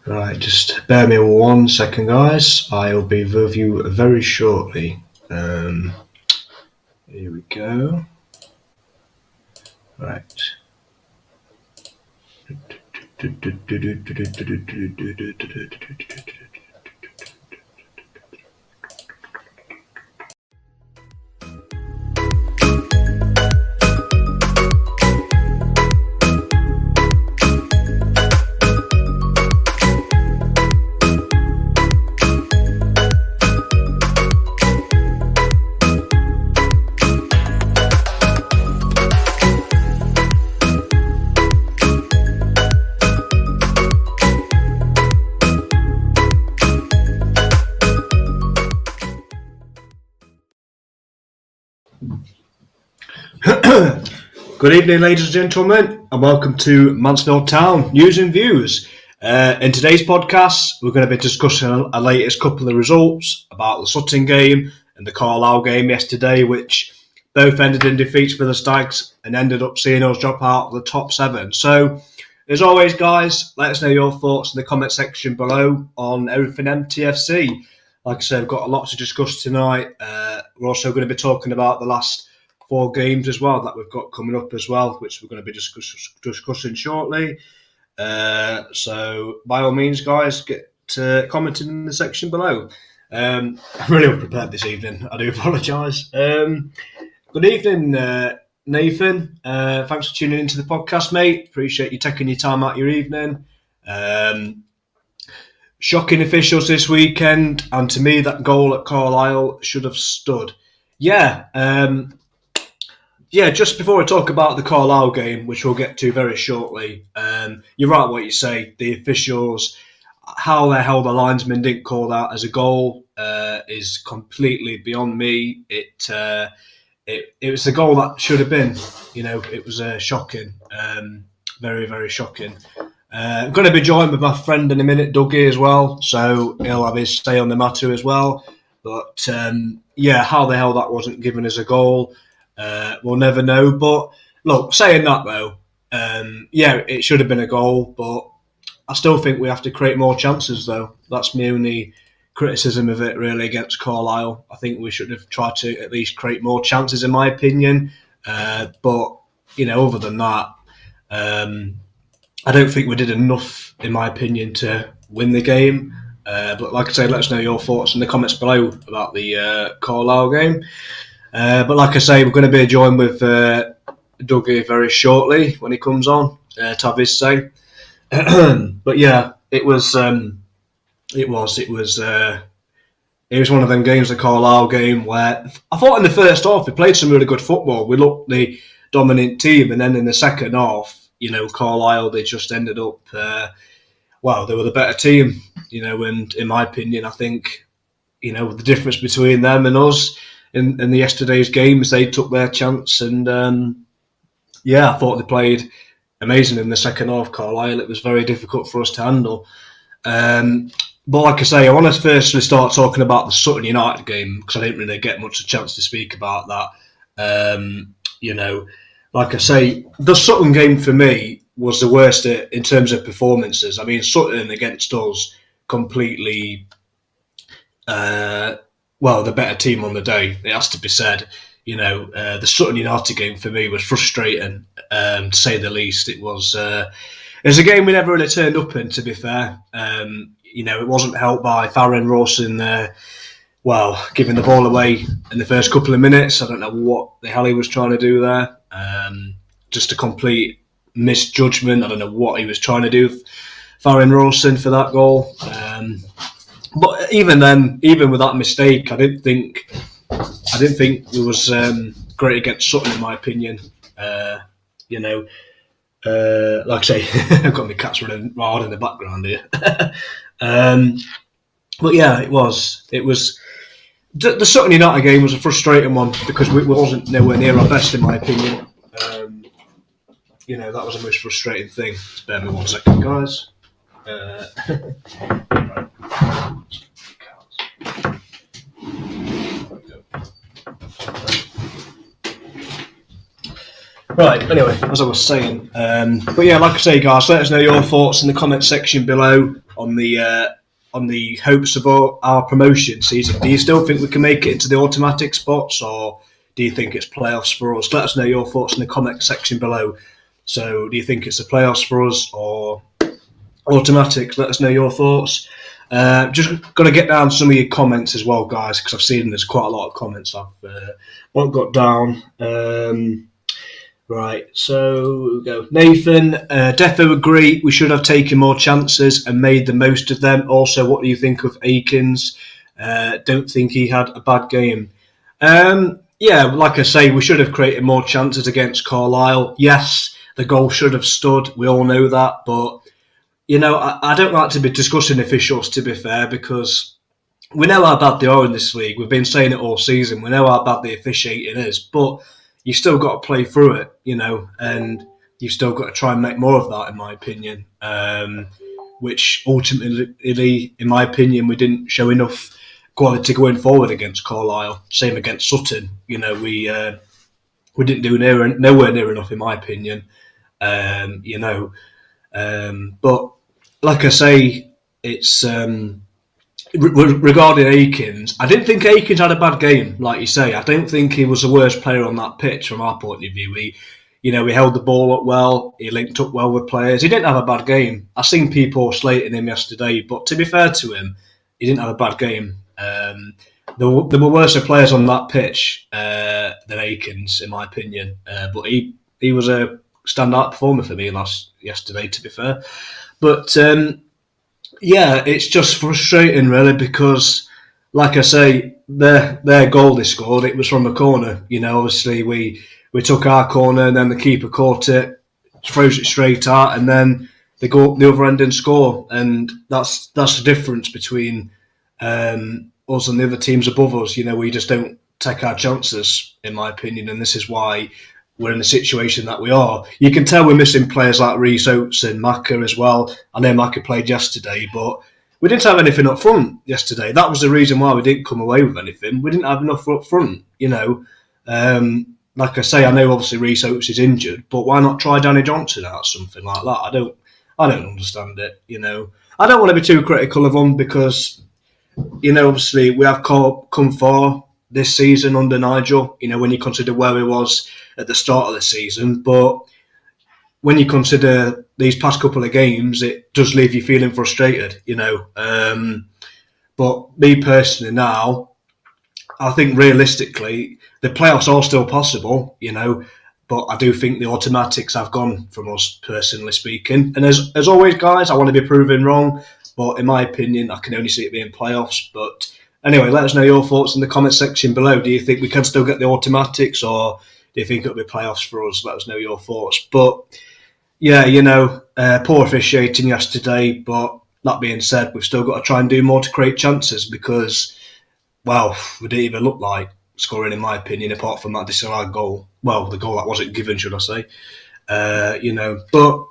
Right, just bear me 1 second, guys. I'll be with you very shortly. Here we go. Right. Good evening, ladies and gentlemen, and welcome to Mansfield Town News and Views. In today's podcast, we're going to be discussing our latest couple of results about the Sutton game and the Carlisle game yesterday, which both ended in defeats for the Stags and ended up seeing us drop out of the top 7. So, as always, guys, let us know your thoughts in the comment section below on everything MTFC. Like I said, we've got a lot to discuss tonight. We're also going to be talking about the last 4 games as well that we've got coming up as well, which we're going to be discussing shortly. So by all means, guys, get commenting in the section below. I'm really unprepared this evening. I do apologise. Good evening, Nathan. Thanks for tuning into the podcast, mate. Appreciate you taking your time out your evening. Shocking officials this weekend, and to me, that goal at Carlisle should have stood. Just before I talk about the Carlisle game, which we'll get to very shortly, you're right what you say. The officials, how the hell the linesman didn't call that as a goal is completely beyond me. It was the goal that should have been. You know, it was shocking, very, very shocking. I'm going to be joined with my friend in a minute, Dougie, as well, so he'll have his say on the matter as well. But how the hell that wasn't given as a goal, we'll never know. But look, saying that though, it should have been a goal, but I still think we have to create more chances though. That's my only criticism of it really against Carlisle. I think we should have tried to at least create more chances in my opinion. But, you know, other than that, I don't think we did enough, in my opinion, to win the game. But like I say, let us know your thoughts in the comments below about the Carlisle game. But like I say, we're going to be joined with Dougie very shortly when he comes on to have his say. But yeah, it was one of them games, the Carlisle game, where I thought in the first half we played some really good football. We looked the dominant team, and then in the second half, you know, Carlisle, they just ended up, they were the better team, you know, and in my opinion, I think, you know, the difference between them and us in the yesterday's games, they took their chance, and I thought they played amazing in the second half, Carlisle. It was very difficult for us to handle. But like I say, I want to firstly start talking about the Sutton United game, because I didn't really get much a chance to speak about that. You know, like I say, the Sutton game for me was the worst in terms of performances. I mean, Sutton against us completely, the better team on the day. It has to be said. You know, the Sutton United game for me was frustrating, to say the least. It was a game we never really turned up in, to be fair. You know, it wasn't helped by Farren Rawson giving the ball away in the first couple of minutes. I don't know what the hell he was trying to do there. Just a complete misjudgment. I don't know what he was trying to do, Farren Rawson, for that goal. But even then, even with that mistake, I didn't think it was great against Sutton, in my opinion. You know, like I say, I've got my cats running hard in the background here. But yeah, it was. The Sutton United game was a frustrating one because we wasn't nowhere near our best, in my opinion. You know, that was the most frustrating thing. Just bear me 1 second, guys. Right, anyway, as I was saying, but yeah, like I say, guys, let us know your thoughts in the comment section below on the hopes of our promotion season. Do you still think we can make it into the automatic spots, or do you think it's playoffs for us? Let us know your thoughts in the comment section below. So, do you think it's the playoffs for us or automatics? Let us know your thoughts. Just got to get down some of your comments as well, guys, because I've seen there's quite a lot of comments I've not got down. Right, so we go. Nathan, defo agree. We should have taken more chances and made the most of them. Also, what do you think of Akins? Don't think he had a bad game. Yeah, like I say, we should have created more chances against Carlisle. Yes, the goal should have stood. We all know that, but you know, I don't like to be discussing officials, to be fair, because we know how bad they are in this league. We've been saying it all season. We know how bad the officiating is, but you've still got to play through it, you know, and you've still got to try and make more of that, in my opinion. Which ultimately, in my opinion, we didn't show enough quality going forward against Carlisle. Same against Sutton. You know, we didn't do nowhere near enough, in my opinion. You know, but like I say, it's regarding Akins. I didn't think Akins had a bad game, like you say. I don't think he was the worst player on that pitch from our point of view. He held the ball up well. He linked up well with players. He didn't have a bad game. I seen people slating him yesterday, but to be fair to him, he didn't have a bad game. There were worse players on that pitch than Akins, in my opinion. But he was a standout performer for me yesterday, to be fair. But yeah, it's just frustrating, really, because, like I say, their goal they scored, it was from a corner. You know, obviously we took our corner, and then the keeper caught it, throws it straight out, and then they go up the other end and score. And that's the difference between us and the other teams above us. You know, we just don't take our chances, in my opinion, and this is why we're in the situation that we are. You can tell we're missing players like Rhys Oates and Maka as well. I know Maka played yesterday, but we didn't have anything up front yesterday. That was the reason why we didn't come away with anything. We didn't have enough up front, you know. Like I say, I know obviously Rhys Oates is injured, but why not try Danny Johnson out, something like that? I don't understand it, you know. I don't want to be too critical of him because, you know, obviously we have come far this season under Nigel, you know, when you consider where he was at the start of the season. But when you consider these past couple of games, it does leave you feeling frustrated, you know. But me personally now, I think realistically, the playoffs are still possible, you know, but I do think the automatics have gone from us, personally speaking. And as always, guys, I want to be proven wrong, but in my opinion, I can only see it being playoffs. But anyway, let us know your thoughts in the comment section below. Do you think we can still get the automatics, or do you think it'll be playoffs for us? Let us know your thoughts. But yeah, you know, poor officiating yesterday. But that being said, we've still got to try and do more to create chances because, well, we didn't even look like scoring, in my opinion, apart from that disallowed goal. Well, the goal that wasn't given, should I say? You know, but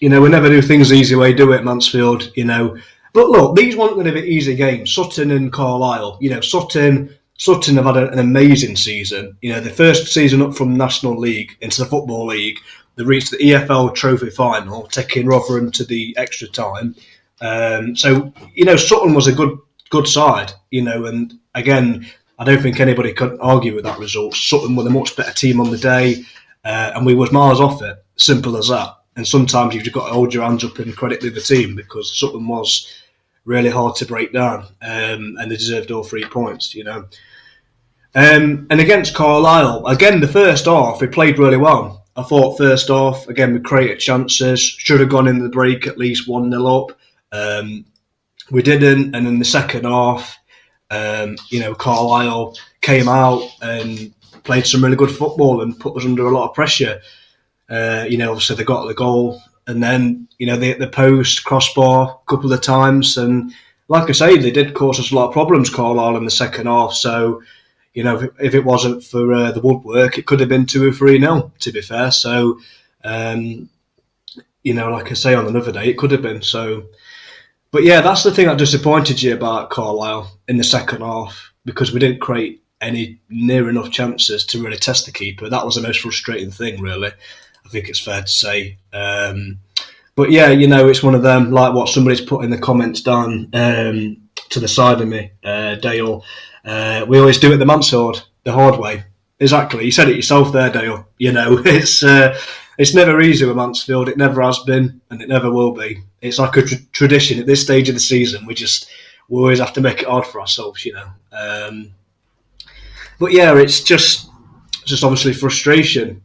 you know, we never do things the easy way, do it, Mansfield? You know. But look, these weren't going to be easy games. Sutton and Carlisle. You know, Sutton have had an amazing season. You know, the first season up from National League into the Football League, they reached the EFL Trophy final, taking Rotherham to the extra time. So, you know, Sutton was a good side, you know, and again, I don't think anybody could argue with that result. Sutton were the much better team on the day, and we was miles off it. Simple as that. And sometimes you've just got to hold your hands up and credit the other team because Sutton was really hard to break down, and they deserved all 3 points, you know. And against Carlisle, again, the first half, we played really well. I thought first half, again, we created chances, should have gone in the break at least 1-0 up. We didn't, and in the second half, you know, Carlisle came out and played some really good football and put us under a lot of pressure. You know, obviously they got the goal, and then, you know, they hit the post, crossbar a couple of times, and like I say, they did cause us a lot of problems, Carlisle, in the second half. So, you know, if it wasn't for the woodwork, it could have been 2 or 3-0, to be fair. So, you know, like I say, on another day, it could have been. So, but yeah, that's the thing that disappointed you about Carlisle in the second half, because we didn't create any near enough chances to really test the keeper. That was the most frustrating thing, really. I think it's fair to say. But But yeah, it's one of them, like what somebody's put in the comments down to the side of me, Dale. We always do it the Mansfield, the hard way. Exactly. You said it yourself there, Dale. It's never easy with Mansfield. It never has been, and it never will be. It's like a tradition at this stage of the season. We always have to make it hard for ourselves, But yeah, it's just obviously frustration,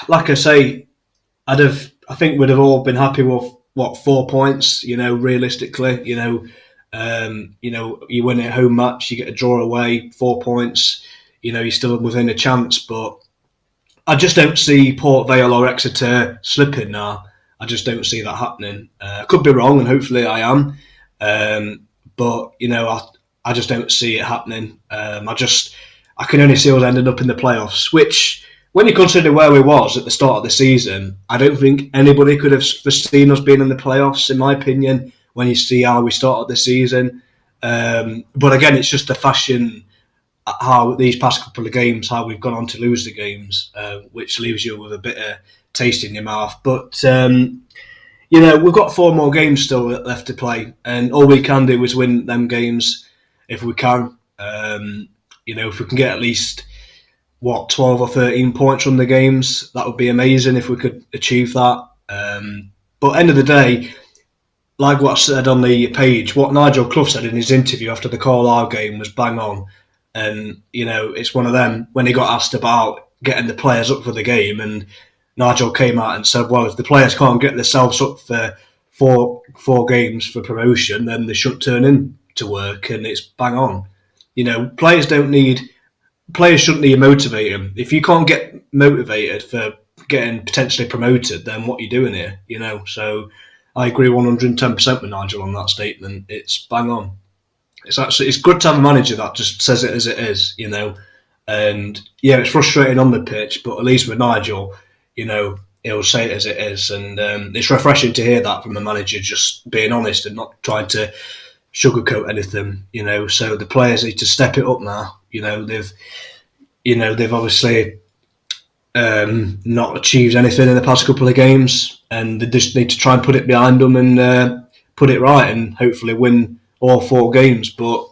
Like I say, I think we'd have all been happy with 4 points, realistically, you win a home match, you get a draw away, 4 points, you're still within a chance. But I just don't see Port Vale or Exeter slipping now. I just don't see that happening. I could be wrong, and hopefully I am. But I just don't see it happening. I can only see us ending up in the playoffs, which, when you consider where we was at the start of the season, I don't think anybody could have foreseen us being in the playoffs, in my opinion, when you see how we started the season. But again, it's just the fashion, how these past couple of games, how we've gone on to lose the games, which leaves you with a bitter taste in your mouth. But, we've got 4 more games still left to play, and all we can do is win them games if we can. If we can get at least 12 or 13 points from the games, that would be amazing if we could achieve that. But end of the day, like what I said on the page, what Nigel Clough said in his interview after the Carlisle game was bang on. And, it's one of them, when he got asked about getting the players up for the game, and Nigel came out and said, well, if the players can't get themselves up for four games for promotion, then they shouldn't turn in to work, and it's bang on. Players shouldn't need motivating. If you can't get motivated for getting potentially promoted, then what are you doing here? So I agree 110% with Nigel on that statement. It's bang on. It's good to have a manager that just says it as it is, And yeah, it's frustrating on the pitch, but at least with Nigel, he'll say it as it is, and it's refreshing to hear that from the manager, just being honest and not trying to sugarcoat anything. So the players need to step it up now. They've obviously not achieved anything in the past couple of games, and they just need to try and put it behind them and put it right, and hopefully win all 4 games. But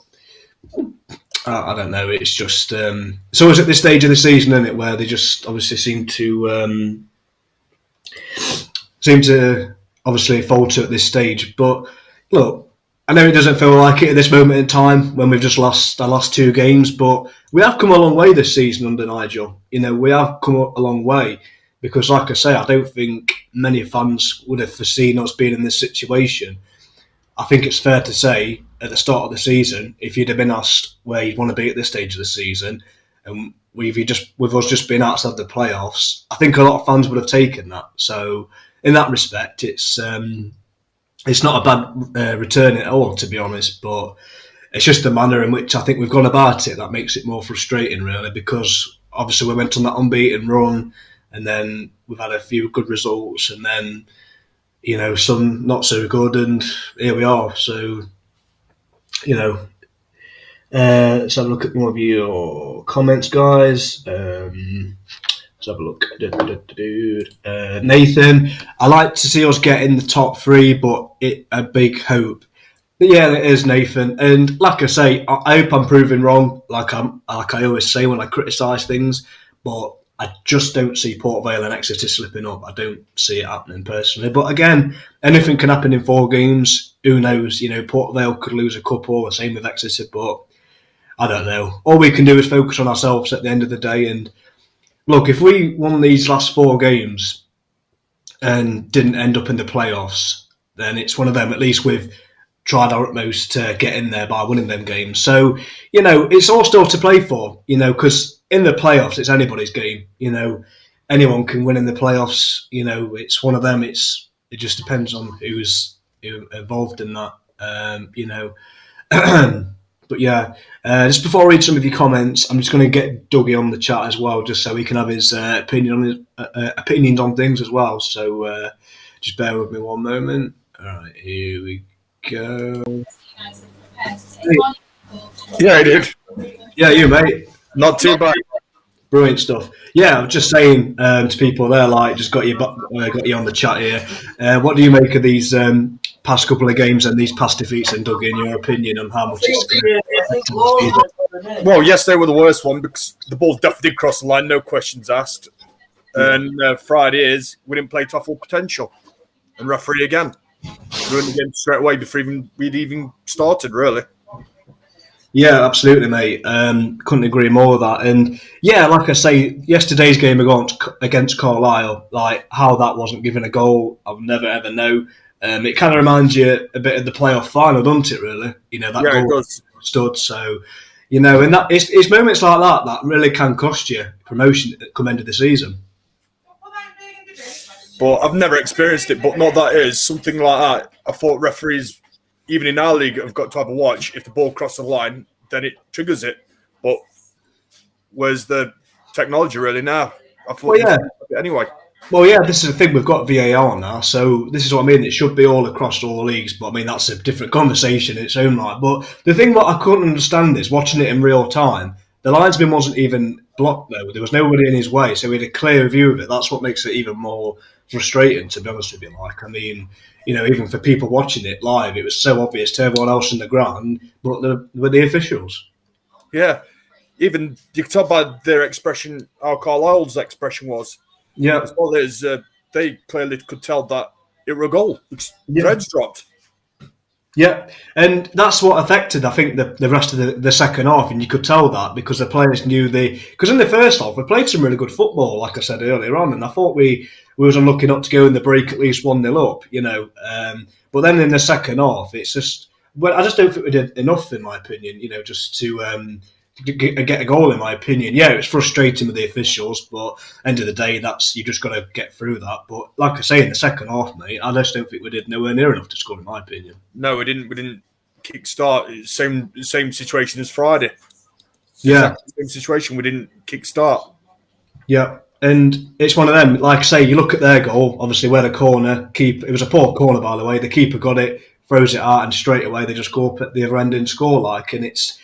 I don't know. It's just it's always at this stage of the season, isn't it, where they just obviously seem to obviously falter at this stage. But look, I know it doesn't feel like it at this moment in time when we've just lost our last 2 games, but we have come a long way this season under Nigel. We have come a long way, because, like I say, I don't think many fans would have foreseen us being in this situation. I think it's fair to say, at the start of the season, if you'd have been asked where you'd want to be at this stage of the season, and with us just being outside the playoffs, I think a lot of fans would have taken that. So, in that respect, it's not a bad return at all, to be honest, but it's just the manner in which I think we've gone about it that makes it more frustrating, really, because obviously we went on that unbeaten run, and then we've had a few good results, and then, some not so good, and here we are. So, let's have a look at more of your comments, guys. Let's have a look. Nathan, I like to see us get in the top 3, but a big hope. But yeah, it is, Nathan. And like I say, I hope I'm proving wrong, like I always say when I criticise things. But I just don't see Port Vale and Exeter slipping up. I don't see it happening personally. But again, anything can happen in 4 games. Who knows? Port Vale could lose a couple. The same with Exeter, but I don't know. All we can do is focus on ourselves at the end of the day. And look, if we won these last 4 games and didn't end up in the playoffs, then it's one of them. At least we've tried our utmost to get in there by winning them games. So, it's all still to play for, because in the playoffs, it's anybody's game. Anyone can win in the playoffs. It's one of them. It just depends on who's involved in that. But yeah, just before I read some of your comments, I'm just going to get Dougie on the chat as well, just so he can have his opinions on things as well. So just bear with me one moment. All right, here we go. Yeah, I did. Yeah, you, mate. Not too bad. Brilliant stuff. Yeah, I was just saying to people there, like, just got you on the chat here. What do you make of these past couple of games and these past defeats, and Doug, in your opinion, on how much it's going to affect the season? Well, yesterday was the worst one because the ball definitely did cross the line, no questions asked. And Friday is we didn't play to our full potential, and referee again ruined the game straight away before we'd even started, really. Yeah, absolutely, mate. Couldn't agree more with that. And yeah, like I say, yesterday's game against Carlisle, like how that wasn't given a goal, I'll never ever know. It kind of reminds you a bit of the playoff final, doesn't it? Really, that goal stood. So, and that it's moments like that that really can cost you promotion at come end of the season. But I've never experienced it. But not that it is something like that. I thought referees, even in our league, have got to have a watch. If the ball crosses the line, then it triggers it. But where's the technology really now? I thought anyway. Well, yeah, this is the thing. We've got VAR now, so this is what I mean. It should be all across all leagues, but I mean that's a different conversation in its own right. But the thing what I couldn't understand is watching it in real time. The linesman wasn't even blocked though. There was nobody in his way, so we had a clear view of it. That's what makes it even more frustrating, to be honest with you. Like, I mean, even for people watching it live, it was so obvious to everyone else in the ground, but the officials. Yeah, even you can tell by their expression how Carlisle's expression was. Yeah, as well as they clearly could tell that it was a goal. Threads dropped. Yeah, and that's what affected, I think, the rest of the second half, and you could tell that because the players knew because in the first half we played some really good football, like I said earlier on, and I thought we was unlucky not to go in the break at least 1-0 up, but then in the second half it's just, well, I just don't think we did enough, in my opinion, just to get a goal, in my opinion. Yeah, it was frustrating with the officials, but end of the day, you just got to get through that. But like I say, in the second half, mate, I just don't think we did nowhere near enough to score, in my opinion. No, we didn't kick start. Same situation as Friday. Yeah, same situation. We didn't kick start. Yeah, and it's one of them. Like I say, you look at their goal. Obviously, where the corner it was a poor corner, by the way. The keeper got it, throws it out, and straight away they just go up at the other end and score. And it's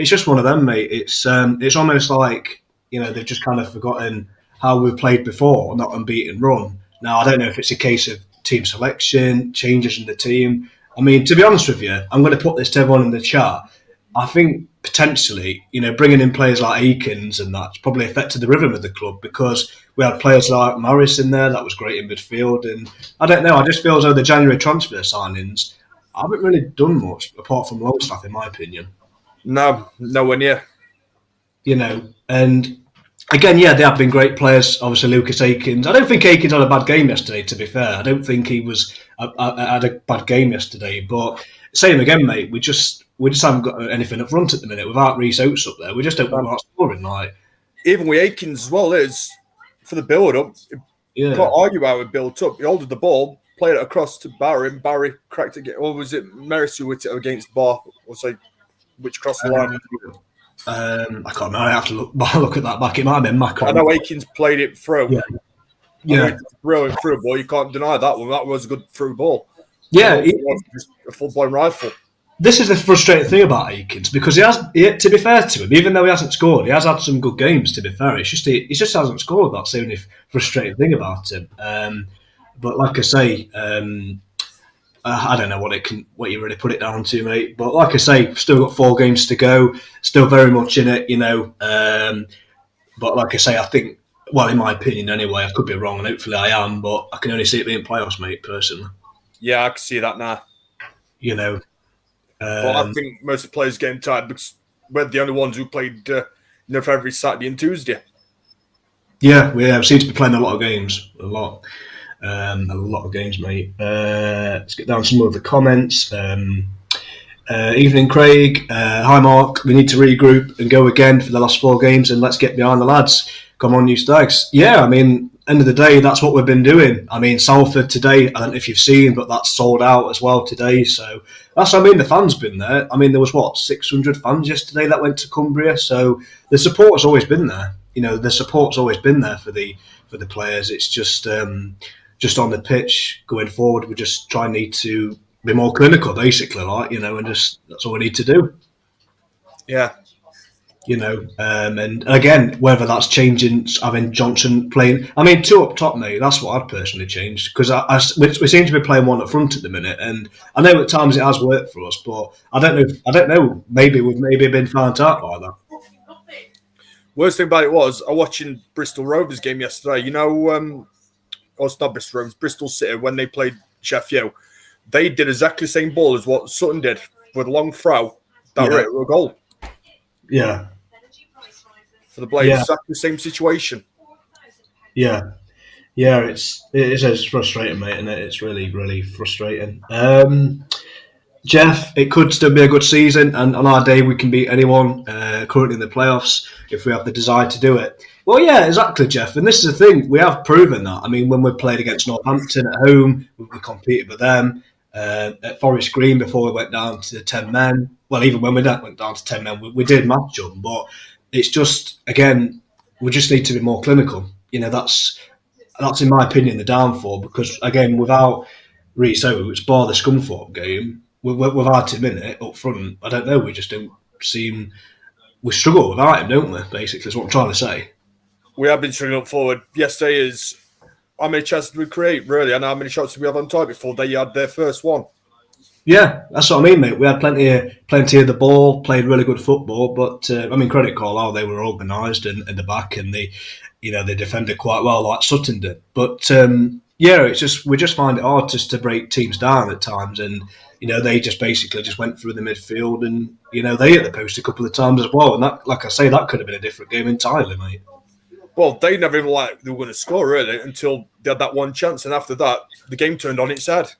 just one of them, mate. It's almost like they've just kind of forgotten how we played before, not unbeaten run. Now I don't know if it's a case of team selection, changes in the team. I mean, to be honest with you, I'm going to put this to everyone in the chat. I think potentially, bringing in players like Akins and that's probably affected the rhythm of the club, because we had players like Morris in there that was great in midfield, and I don't know. I just feel as though the January transfer signings haven't really done much apart from Longstaff, in my opinion. No, nowhere near. And again, yeah, they have been great players. Obviously, Lucas Akins. I don't think Akins had a bad game yesterday, to be fair. I don't think he had a bad game yesterday. But same again, mate. We just haven't got anything up front at the minute. Without Reece Oates up there, we just don't want scoring. Even with Akins as well, is for the build-up. You can't argue how it built up. He holded the ball, played it across to Barry, and Barry cracked it. Or was it Merris who hit it against Bar? Or say, which crossed the line? I can't remember. I have to look at that back. It might have been Macron. I know Akins played it through. Yeah. Brilliant through ball. You can't deny that one. That was a good through ball. Yeah. It was just a full-blown rifle. This is the frustrating thing about Akins, because to be fair to him, even though he hasn't scored, he has had some good games, to be fair. It's just he just hasn't scored. That's the only frustrating thing about him. But like I say, I don't know what you really put it down to, mate. But like I say, still got 4 games to go, still very much in it, But like I say, I think, well, in my opinion anyway, I could be wrong, and hopefully I am, but I can only see it being playoffs, mate, personally. Yeah, I can see that now. But I think most of the players getting tired because we're the only ones who played for every Saturday and Tuesday. Yeah, we seem to be playing a lot of games. A lot of games, mate. Let's get down to some of the comments. Evening, Craig. Hi, Mark. We need to regroup and go again for the last 4 games, and let's get behind the lads. Come on, you Stags. Yeah, I mean, end of the day, that's what we've been doing. I mean, Salford today, I don't know if you've seen, but that's sold out as well today. So that's what I mean. The fans been there. I mean, there was 600 fans yesterday that went to Cumbria. So the support's always been there. The support's always been there for the players. It's just on the pitch going forward. We just need to be more clinical, basically, and just that's all we need to do. Yeah. And again, whether that's changing, having Johnson playing. I mean, two up top, mate. That's what I'd personally change because we seem to be playing one up front at the minute, and I know at times it has worked for us, but I don't know. I don't know. Maybe we've been found out by that. Worst thing about it was I watching Bristol Rovers game yesterday. It's not Bristol Rovers, Bristol City when they played Sheffield. They did exactly the same ball as what Sutton did with a long throw. That right, a goal. Yeah. For the Blades, exactly the same situation. Yeah, it's frustrating, mate, and it's really, really frustrating. Jeff, it could still be a good season, and on our day we can beat anyone currently in the playoffs if we have the desire to do it. Well, yeah, exactly, Jeff. And this is the thing, we have proven that. I mean, when we played against Northampton at home, we competed with them. At Forest Green before we went down to 10 men. Well, even when we went down to 10 men, we did match them, but it's just, again, we just need to be more clinical. That's in my opinion the downfall because, again, without Reece Oates, bar the Scunthorpe game, without him in it up front, I don't know, we just don't seem... We struggle without him, don't we, basically, is what I'm trying to say. We have been struggling up forward. Yesterday is how many chances did we create, really, and how many shots did we have on target before they had their first one? Yeah, that's what I mean, mate. We had plenty of the ball, played really good football, but credit Carlisle, they were organised in the back, and they defended quite well, like Sutton did. But it's just we just find it hard just to break teams down at times, and they just basically just went through the midfield, and they hit the post a couple of times as well, and that, like I say, that could have been a different game entirely, mate. Well, they never even they were going to score really until they had that one chance, and after that, the game turned on its head.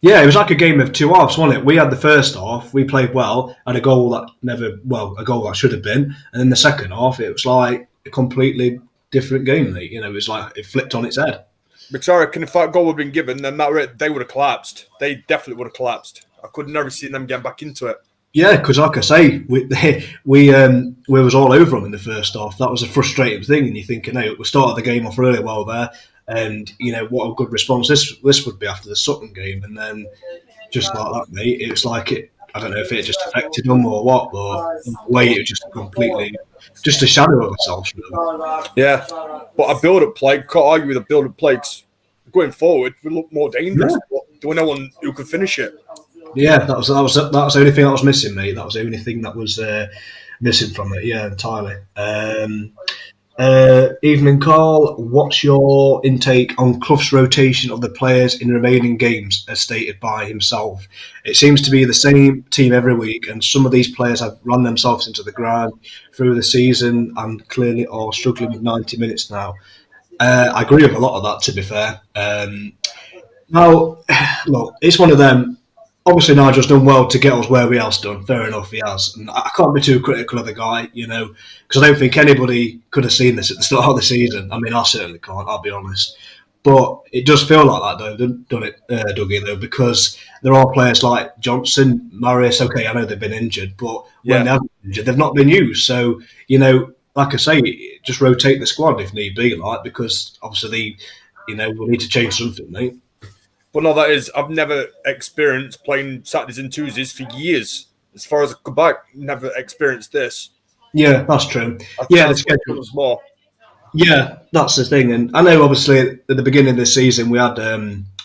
Yeah, it was like a game of two halves, wasn't it? We had the first half, we played well, and a goal that should have been, and then the second half, it was like a completely different game, mate. It was like it flipped on its head. But I reckon if that goal had been given, then they would have collapsed. They definitely would have collapsed. I could never see them getting back into it. Yeah, because like I say, we was all over them in the first half. That was a frustrating thing, and you're thinking, hey, we started the game off really well there, and what a good response this would be after the Sutton game, and then just like that, mate, it was like it. I don't know if it just affected them or what, but in a way it was just completely just a shadow of ourselves. Really. Yeah, but a build-up play, can't argue with a build-up play. Going forward, we look more dangerous. Yeah. But there was no one who could finish it. Yeah, that was the only thing that was missing, mate. That was the only thing that was missing from it. Yeah, entirely. Evening, Carl. What's your intake on Clough's rotation of the players in remaining games, as stated by himself? It seems to be the same team every week, and some of these players have run themselves into the ground through the season and clearly are struggling with 90 minutes now. I agree with a lot of that, to be fair. Now, look, it's one of them. Obviously, Nigel's done well to get us where we else done. Fair enough, he has. And I can't be too critical of the guy, because I don't think anybody could have seen this at the start of the season. I mean, I certainly can't, I'll be honest. But it does feel like that, though, doesn't it, Dougie, though, because there are players like Johnson, Marius, okay, I know they've been injured, but when they haven't been injured, they've not been used. So, like I say, just rotate the squad if need be, because obviously, we need to change something, mate. But no, that is, I've never experienced playing Saturdays and Tuesdays for years. As far as I go back, never experienced this. Yeah, that's true. The schedule was more. Yeah, that's the thing. And I know, obviously, at the beginning of the season, we had,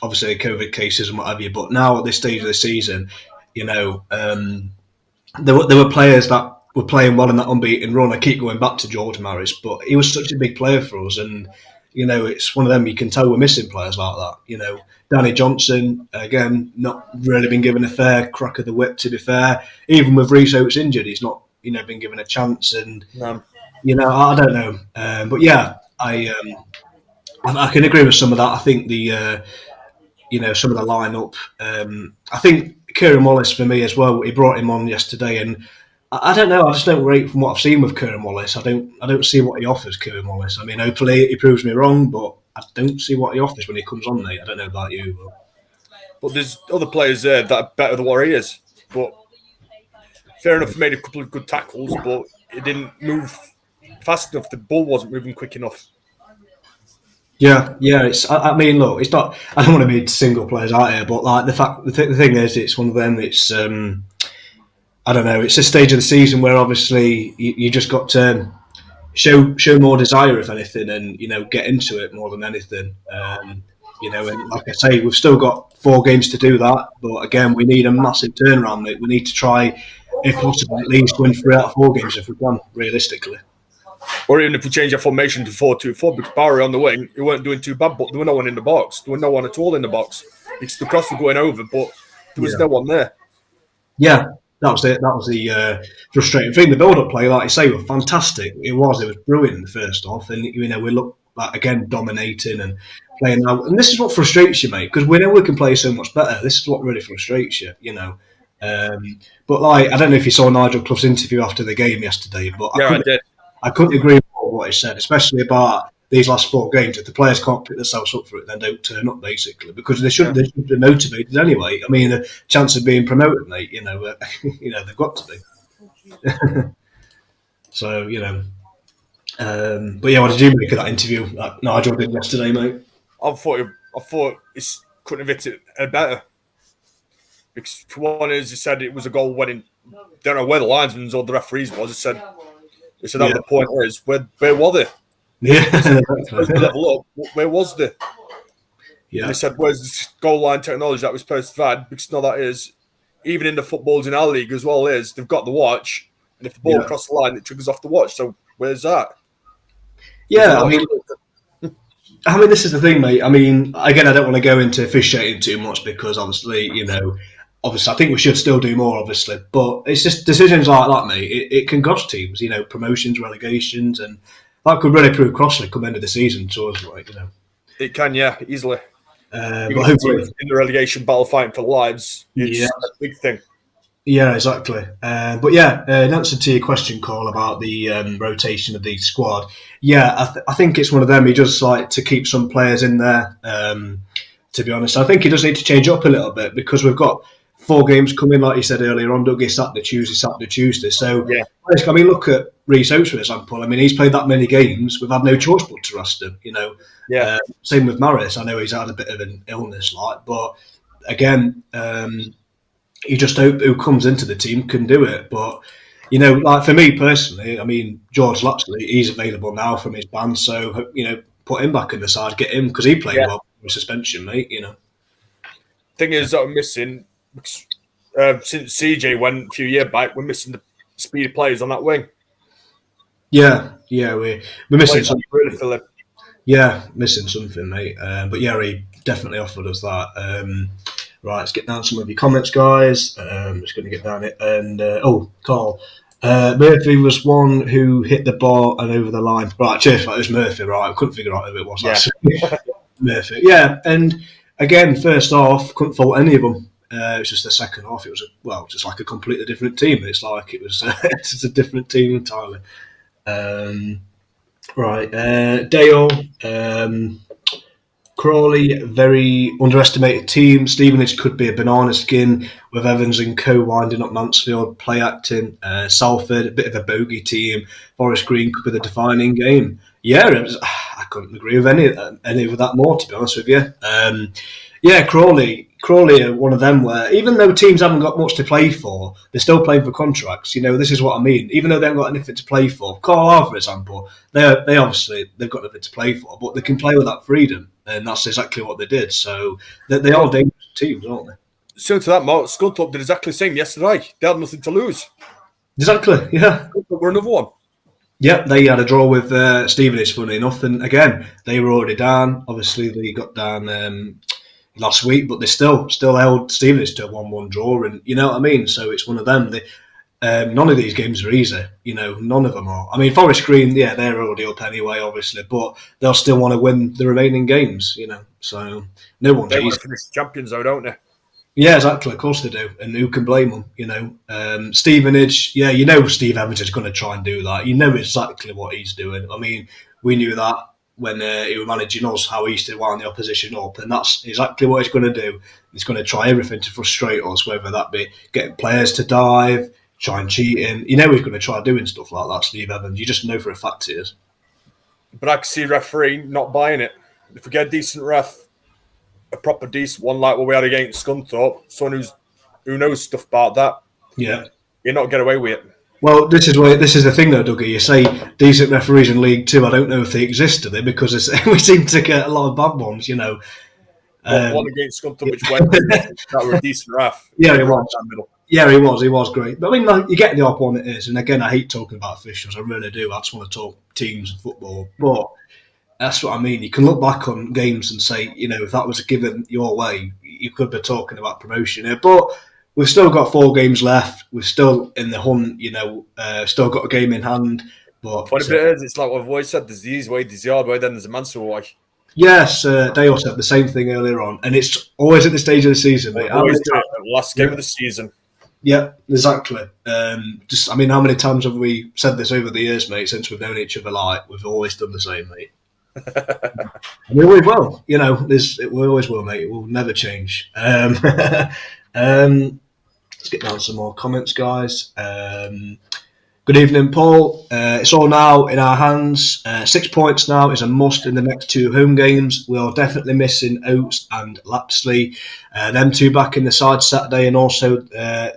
obviously, COVID cases and what have you. But now, at this stage of the season, there were players that were playing well in that unbeaten run. I keep going back to George Maris, but he was such a big player for us. And, it's one of them, you can tell we're missing players like that, Danny Johnson, again, not really been given a fair crack of the whip, to be fair. Even with Reece Oates injured, he's not, been given a chance. And, I don't know. But yeah, I can agree with some of that. I think some of the lineup. I think Kieran Wallace, for me as well, he brought him on yesterday, and I don't know. I just don't rate from what I've seen with Kieran Wallace. I don't see what he offers, Kieran Wallace. I mean, hopefully he proves me wrong, but I don't see what he offers when he comes on, mate. I don't know about you. But there's other players there that are better than what he is. But fair enough, he made a couple of good tackles, but he didn't move fast enough. The ball wasn't moving quick enough. Yeah. It's. I mean, look, it's not. I don't want to be single players out here, but like the thing is, it's one of them. It's I don't know. It's a stage of the season where obviously you just got to show more desire, if anything, and get into it more than anything. And like I say, we've still got 4 games to do that, but again, we need a massive turnaround, mate. We need to try, if possible, at least win 3 out of 4 games if we can, realistically. Or even if we change our formation to 4-2-4, because Barry on the wing, he weren't doing too bad, but there were no one in the box. There were no one at all in the box. Because the cross was going over, but there was no one there. Yeah, that was it. That was the frustrating thing. The build-up play, like I say, was fantastic. It was brilliant in the first half, and we looked like, again, dominating and playing out. And this is what frustrates you, mate, because we know we can play so much better. This is what really frustrates you, But like, I don't know if you saw Nigel Clough's interview after the game yesterday, but Yeah, I did. I couldn't agree more with what he said, especially about these last 4 games. If the players can't pick themselves up for it, then don't turn up, basically, because they should be motivated anyway. I mean, the chance of being promoted, mate, they've got to be. So, but yeah, what did you make of that interview that Nigel did yesterday, mate? I thought it couldn't have hit it better. Because for one, as he said, it was a goal winning. Don't know where the linesmen or the referees was. He said that the point is, where were they? Yeah. Level up, where was they? Yeah. And he said, where's this goal line technology that was supposed to have had? Because no, that is, even in the footballs in our league as well, they've got the watch, and if the ball crosses the line, it triggers off the watch. So where's that? Yeah, I mean, this is the thing, mate. I mean, again, I don't want to go into officiating too much because obviously, I think we should still do more, obviously. But it's just decisions like that, mate. It can cost teams, promotions, relegations, and that could really prove costly come end of the season to us, like, It can, yeah, easily. But hopefully, in the relegation battle fighting for lives, it's a big thing. Yeah, exactly. But yeah, in answer to your question, Cole, about the rotation of the squad, yeah, I think it's one of them. He just like to keep some players in there. To be honest, I think he does need to change up a little bit because we've got 4 games coming, like you said earlier on. Dougie Saturday, Tuesday. So, I mean, look at Reece Oates, for example. I mean, he's played that many games. We've had no choice but to rest him. Same with Maris. I know he's had a bit of an illness, but again. You just hope who comes into the team can do it. But, like for me personally, I mean, George Lapsley, he's available now from his ban. So, put him back in the side, get him, because he played well with suspension, mate, Thing is that I'm missing, since CJ went a few years back, we're missing the speed of players on that wing. Yeah, we're missing something. Really, Philip. Yeah, missing something, mate. But yeah, he definitely offered us that. Right, let's get down some of your comments, guys. I'm just going to get down it. And, Carl. Murphy was one who hit the bar and over the line. Right, cheers, it was Murphy, right? I couldn't figure out who it was. Yeah. Murphy. Yeah, and again, first half, couldn't fault any of them. It was just the second half. It was, just like a completely different team. It's like it was it's a different team entirely. Right, Dale. Crawley, very underestimated team. Stevenage could be a banana skin with Evans and co winding up Mansfield, play acting. Salford, a bit of a bogey team. Forest Green could be the defining game. Yeah, I couldn't agree with any of that more, to be honest with you. Crawley are one of them where, even though teams haven't got much to play for, they're still playing for contracts. This is what I mean. Even though they haven't got anything to play for, Carlisle, for example, they obviously they've got nothing to play for, but they can play with that freedom, and that's exactly what they did. So they are dangerous teams, aren't they? So to that, Mark, Scunthorpe did exactly the same yesterday. They had nothing to lose. Exactly, yeah. We're another one. Yep, they had a draw with Stevenage, funny enough, and again, they were already down. Obviously, they got down last week, but they still held Stevenage to a 1-1 draw, and you know what I mean. So it's one of them. None of these games are easy. None of them are. I mean, Forest Green, yeah, they're already up anyway, obviously, but they'll still want to win the remaining games. So no one's easy. They want to finish champions, though, don't they? Yeah, exactly. Of course they do, and who can blame them? Stevenage, yeah, Steve Evans is going to try and do that. You know exactly what he's doing. I mean, we knew that when he was managing us, how he used to wind the opposition up, and that's exactly what he's going to do. He's going to try everything to frustrate us, whether that be getting players to dive, try and cheating. He's going to try doing stuff like that, Steve Evans. You just know for a fact he is. But I can see referee not buying it. If we get a decent ref, a proper decent one like what we had against Scunthorpe, someone who knows stuff about that. Yeah. You're not get away with it. Well, this is the thing though, Dougie. You say decent referees in League Two. I don't know if they exist, do they? Because we seem to get a lot of bad ones. One against Scunthorpe, which went that were a decent ref. Yeah, it was. Yeah, he was great. But I mean, like, you get the odd one it is. And again, I hate talking about officials. I really do. I just want to talk teams and football. But that's what I mean. You can look back on games and say, if that was given your way, you could be talking about promotion here. But we've still got 4 games left. We're still in the hunt. Still got a game in hand. But funny bit is, it's like what I've always said: there's the easy way, there's the hard way, then there's the Mansell way. Yes, Dale said the same thing earlier on, and it's always at the stage of the season, mate. Last game of the season. Yeah, exactly. How many times have we said this over the years, mate? Since we've known each other, we've always done the same, mate. We always will. We always will, mate. It will never change. Let's get down to some more comments, guys. Good evening, Paul. It's all now in our hands. 6 points now is a must in the next 2 home games. We are definitely missing Oates and Lapsley. Them 2 back in the side Saturday, and also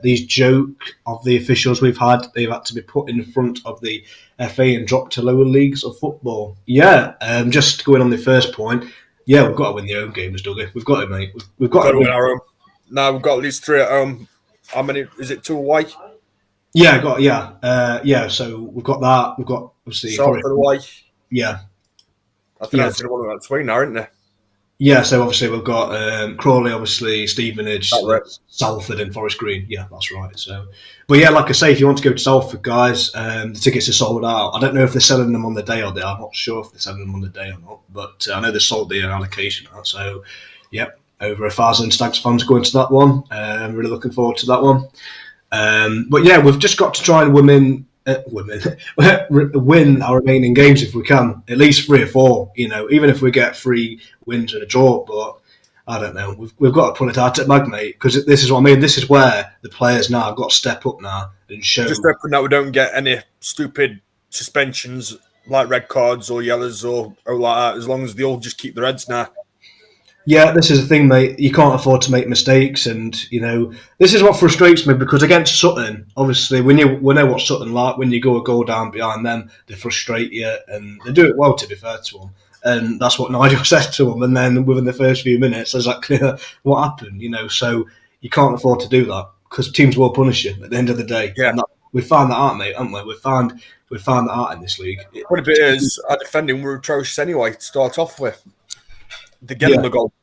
these joke of the officials we've had. They've had to be put in front of the FA and dropped to lower leagues of football. Yeah, just going on the first point. Yeah, we've got to win the home games, Dougie. We've got it, mate. We've got to win our home. Now we've got at least 3 at home. How many? Is it 2 away? Yeah, so we've got that. We've got obviously Salford away. Yeah. I think that's the one about 20 now, isn't there? Yeah, so obviously we've got Crawley, obviously, Stevenage, Salford and Forest Green. Yeah, that's right. So, but yeah, like I say, if you want to go to Salford, guys, the tickets are sold out. I don't know if they're selling them on the day or they are. I'm not sure if they're selling them on the day or not, but I know they sold the allocation out. So, yep, over 1,000 Stags fans going to that one. I'm really looking forward to that one. But yeah, we've just got to try and win our remaining games if we can, at least 3 or 4. Even if we get 3 wins and a draw. But I don't know. We've got to pull it out at Mag, mate, because this is what I mean. This is where the players now have got to step up now and show. Just hoping that we don't get any stupid suspensions like red cards or yellows or like that. As long as they all just keep their heads now. Yeah, this is the thing, mate. You can't afford to make mistakes, and this is what frustrates me, because against Sutton, obviously, we know what Sutton like. When you go a goal down behind them, they frustrate you, and they do it well, to be fair to them. And that's what Nigel said to them. And then within the first few minutes, exactly what happened. So you can't afford to do that, because teams will punish you at the end of the day. Yeah, we found that out, mate, haven't we? We found that out in this league. What a bit is our defending were atrocious anyway to start off with. To get the goal.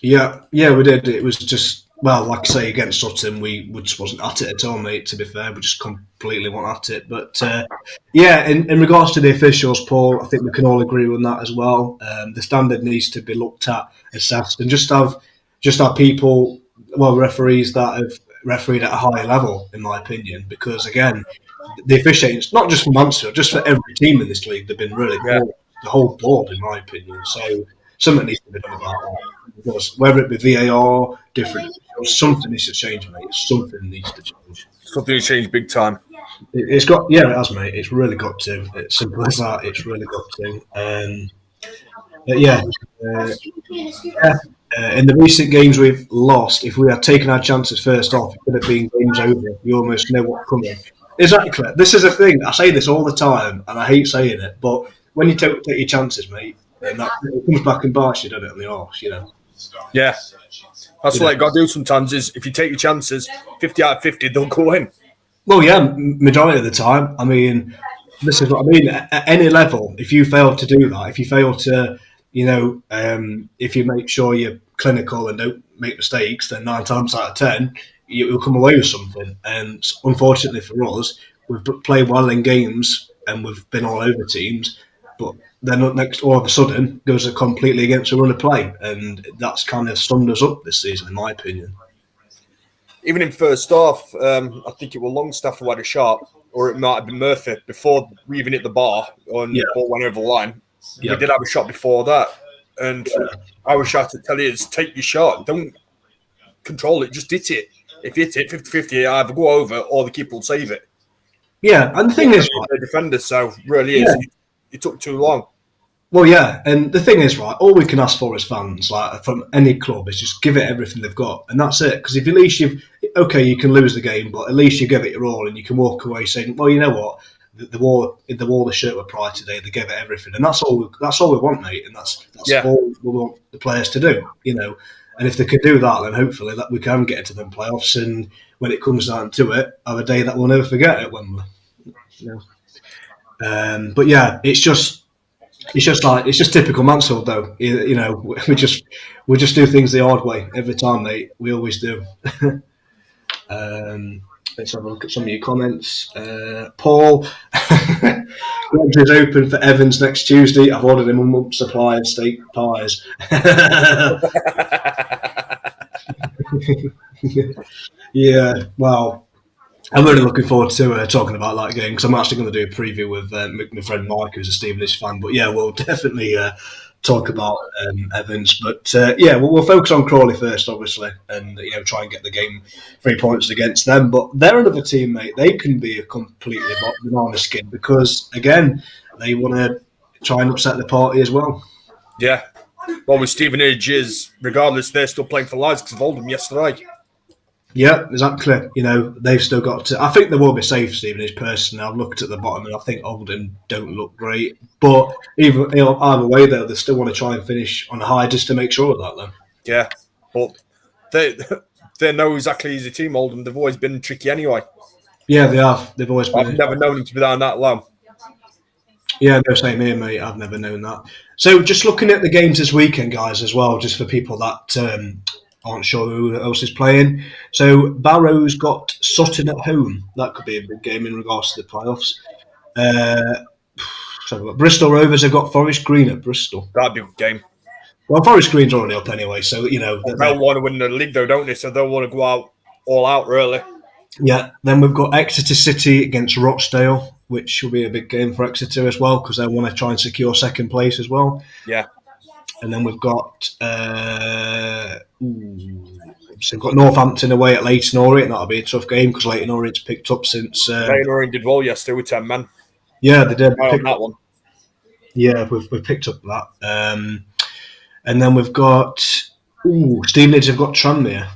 Yeah, we did. It was just, well, like I say, against Sutton, we just wasn't at it at all, mate, to be fair. We just completely weren't at it. But, in regards to the officials, Paul, I think we can all agree on that as well. The standard needs to be looked at, assessed, and just have people, referees that have refereed at a higher level, in my opinion, because, again, the officiating, not just for Mansfield, just for every team in this league, they've been really poor. The whole board, in my opinion. So something needs to be done about that. Because whether it be VAR, different, something needs to change, mate. Something needs to change. Something needs to change big time. It has, mate. It's really got to. It's simple as that. It's really got to. In the recent games we've lost, if we had taken our chances first off, it could have been games over. You almost know what's coming. Exactly. This is a thing. I say this all the time, and I hate saying it, but when you take your chances, mate, and that it comes back and bites you, doesn't it, on the arse, Yeah. That's what you got to do sometimes, is if you take your chances, 50 out of 50, they'll go in. Well, yeah, majority of the time. I mean, this is what I mean. At any level, if you fail to do that, if you fail to, if you make sure you're clinical and don't make mistakes, then 9 times out of 10, you'll come away with something. And unfortunately for us, we've played well in games and we've been all over teams, but then next, all of a sudden, goes completely against the run of play, and that's kind of summed us up this season, in my opinion. Even in first half, I think it was Longstaff who had a shot, or it might have been Murphy, before we even hit the bar and the ball went over the line. Yeah. We did have a shot before that, and our shot to tell you is take your shot, don't control it, just hit it. If you hit it 50-50, either go over or the keeper will save it. Yeah, and the thing is, the defender, so really is. It took too long. Well, yeah, and the thing is, right, all we can ask for as fans, like from any club, is just give it everything they've got, and that's it. Because if at least okay, you can lose the game, but at least you give it your all, and you can walk away saying, well, you know what, they wore the shirt with pride today. They gave it everything, and that's all. That's all we want, mate, and that's all we want the players to do. And if they can do that, then hopefully that we can get into them playoffs, and when it comes down to it, have a day that we'll never forget at Wembley. But yeah, it's just typical Mansfield, though. We just do things the hard way every time, mate. We always do. Let's have a look at some of your comments. Paul, Greggs is open for Evans next Tuesday. I've ordered him a month's supply of steak pies. Yeah, well, I'm really looking forward to talking about that game because I'm actually going to do a preview with my friend Mike, who's a Stevenage fan. But yeah, we'll definitely talk about Evans. But we'll focus on Crawley first, obviously, and try and get the game 3 points against them. But they're another team, mate. They can be a completely banana skin because again, they want to try and upset the party as well. Yeah. Well, with Stevenage is regardless, they're still playing for lives because of Oldham yesterday. Yeah, exactly. They've still got to. I think they will be safe, Stevenage. Personally, I've looked at the bottom and I think Oldham don't look great. But either way, though, they still want to try and finish on a high just to make sure of that. Then. Yeah, but they know exactly as a team. Oldham, they've always been tricky anyway. Yeah, they have. They've always been. I've never known them to be down that low. Yeah, no, same here, mate. I've never known that. So, just looking at the games this weekend, guys, as well, just for people that. Aren't sure who else is playing. So Barrow's got Sutton at home. That could be a big game in regards to the playoffs. So Bristol Rovers have got Forest Green at Bristol. That'd be a good game. Well, Forest Green's already up anyway, so they'll want to win the league, though, don't they? So they'll want to go out all out, really. Yeah. Then we've got Exeter City against Rochdale, which will be a big game for Exeter as well because they want to try and secure second place as well. Yeah. And then we've got Northampton away at Leyton Orient. That'll be a tough game because Leyton Orient's picked up since. Leyton Orient did well yesterday with 10 men. Yeah, they did. On that one. Yeah, we've picked up that. And then we've got Stevenage have got Tranmere.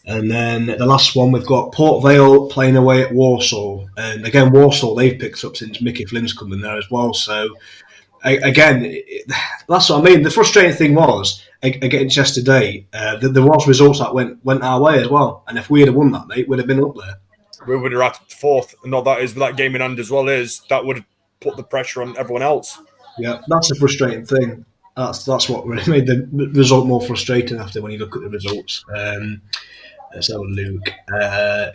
And then the last one, we've got Port Vale playing away at Walsall. And again, Walsall, they've picked up since Mickey Flynn's come in there as well. So. Again, that's what I mean. The frustrating thing was against yesterday. There was results that went our way as well, and if we had won that, mate, we'd have been up there. We would have wrapped fourth, and not that is with that game in hand as well. That would have put the pressure on everyone else. Yeah, that's the frustrating thing. That's what really made the result more frustrating after when you look at the results. Let's have a look.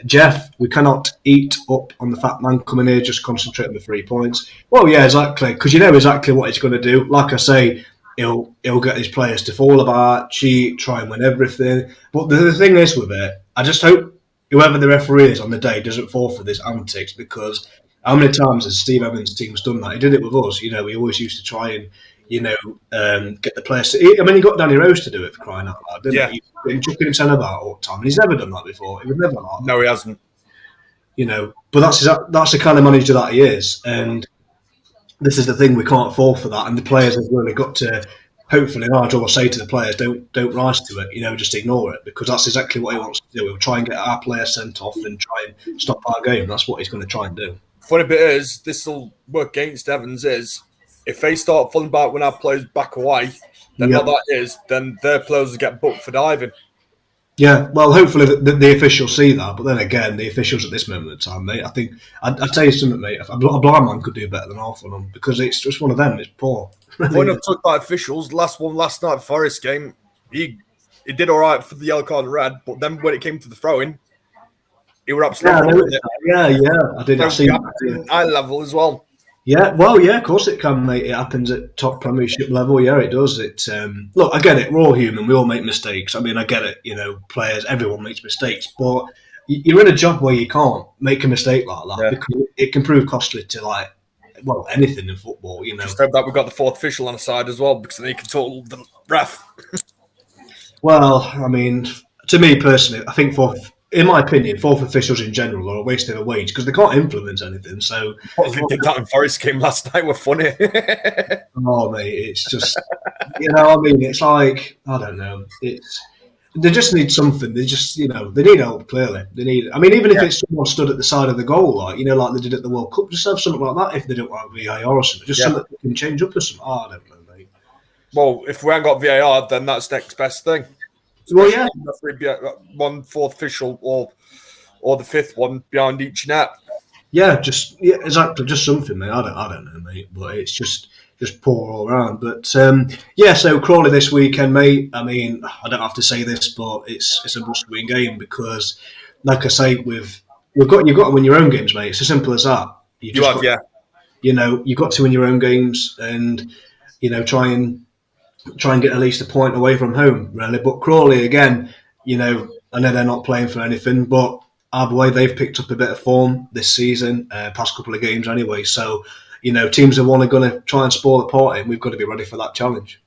Jeff, we cannot eat up on the fat man coming here, just concentrate on the 3 points. Well, yeah, exactly, because you know exactly what he's going to do. Like I say, he'll get his players to fall apart, cheat, try and win everything. But the thing is with it, I just hope whoever the referee is on the day doesn't fall for this antics because how many times has Steve Evans' team's done that? He did it with us. He always used to try and get the players to. He got Danny Rose to do it for crying out loud, didn't he? He's been chucking himself about all the time, and he's never done that before. He would never like that. No, he hasn't. But that's the kind of manager that he is, and this is the thing, we can't fall for that, and the players have really got to. Hopefully, Nigel will say to the players, don't rise to it. Just ignore it because that's exactly what he wants to do. He'll try and get our players sent off and try and stop our game. That's what he's going to try and do. Funny bit is, this will work against Evans is. If they start falling back when our players back away, then what that is, then their players will get booked for diving. Yeah, well, hopefully the officials see that. But then again, the officials at this moment in time, mate, I think I'd tell you something, mate. A blind man could do better than half of them because it's just one of them. It's poor. When I've talked about officials, last night, Forest game, he did all right for the yellow card and red, but then when it came to the throwing, he were absolutely Yeah, I did. I see eye level as well. Yeah, well, yeah, of course it can, mate. It happens at top Premiership level. Yeah, it does. Look, I get it. We're all human. We all make mistakes. I mean, I get it. Players, everyone makes mistakes. But you're in a job where you can't make a mistake like that because it can prove costly to, anything in football, Just hope that we've got the fourth official on the side as well because then he can talk the ref. Well, I mean, to me personally, I think in my opinion, fourth officials in general are a waste of a wage because they can't influence anything. So, what they did that in Forest game last night were funny. Oh, mate, it's just, I mean, it's like, I don't know. They just need something. They just, they need help. Clearly, they need. I mean, even if it's someone stood at the side of the goal, like like they did at the World Cup, just have something like that. If they don't want VAR or something, just something that can change up or something. I don't know, mate. Well, if we haven't got VAR, then that's next best thing. Well, yeah, one fourth official or the fifth one behind each net. Yeah, exactly, just something, mate. I don't know, mate, but it's just poor all around. But so Crawley this weekend, mate. I mean, I don't have to say this, but it's a must-win game because, like I say, you've got to win your own games, mate. It's as simple as that. You've got to win your own games and try and get at least a point away from home, really. But Crawley again, I know they're not playing for anything, but either way, they've picked up a bit of form this season, past couple of games anyway. So, teams are going to try and spoil the party, and we've got to be ready for that challenge.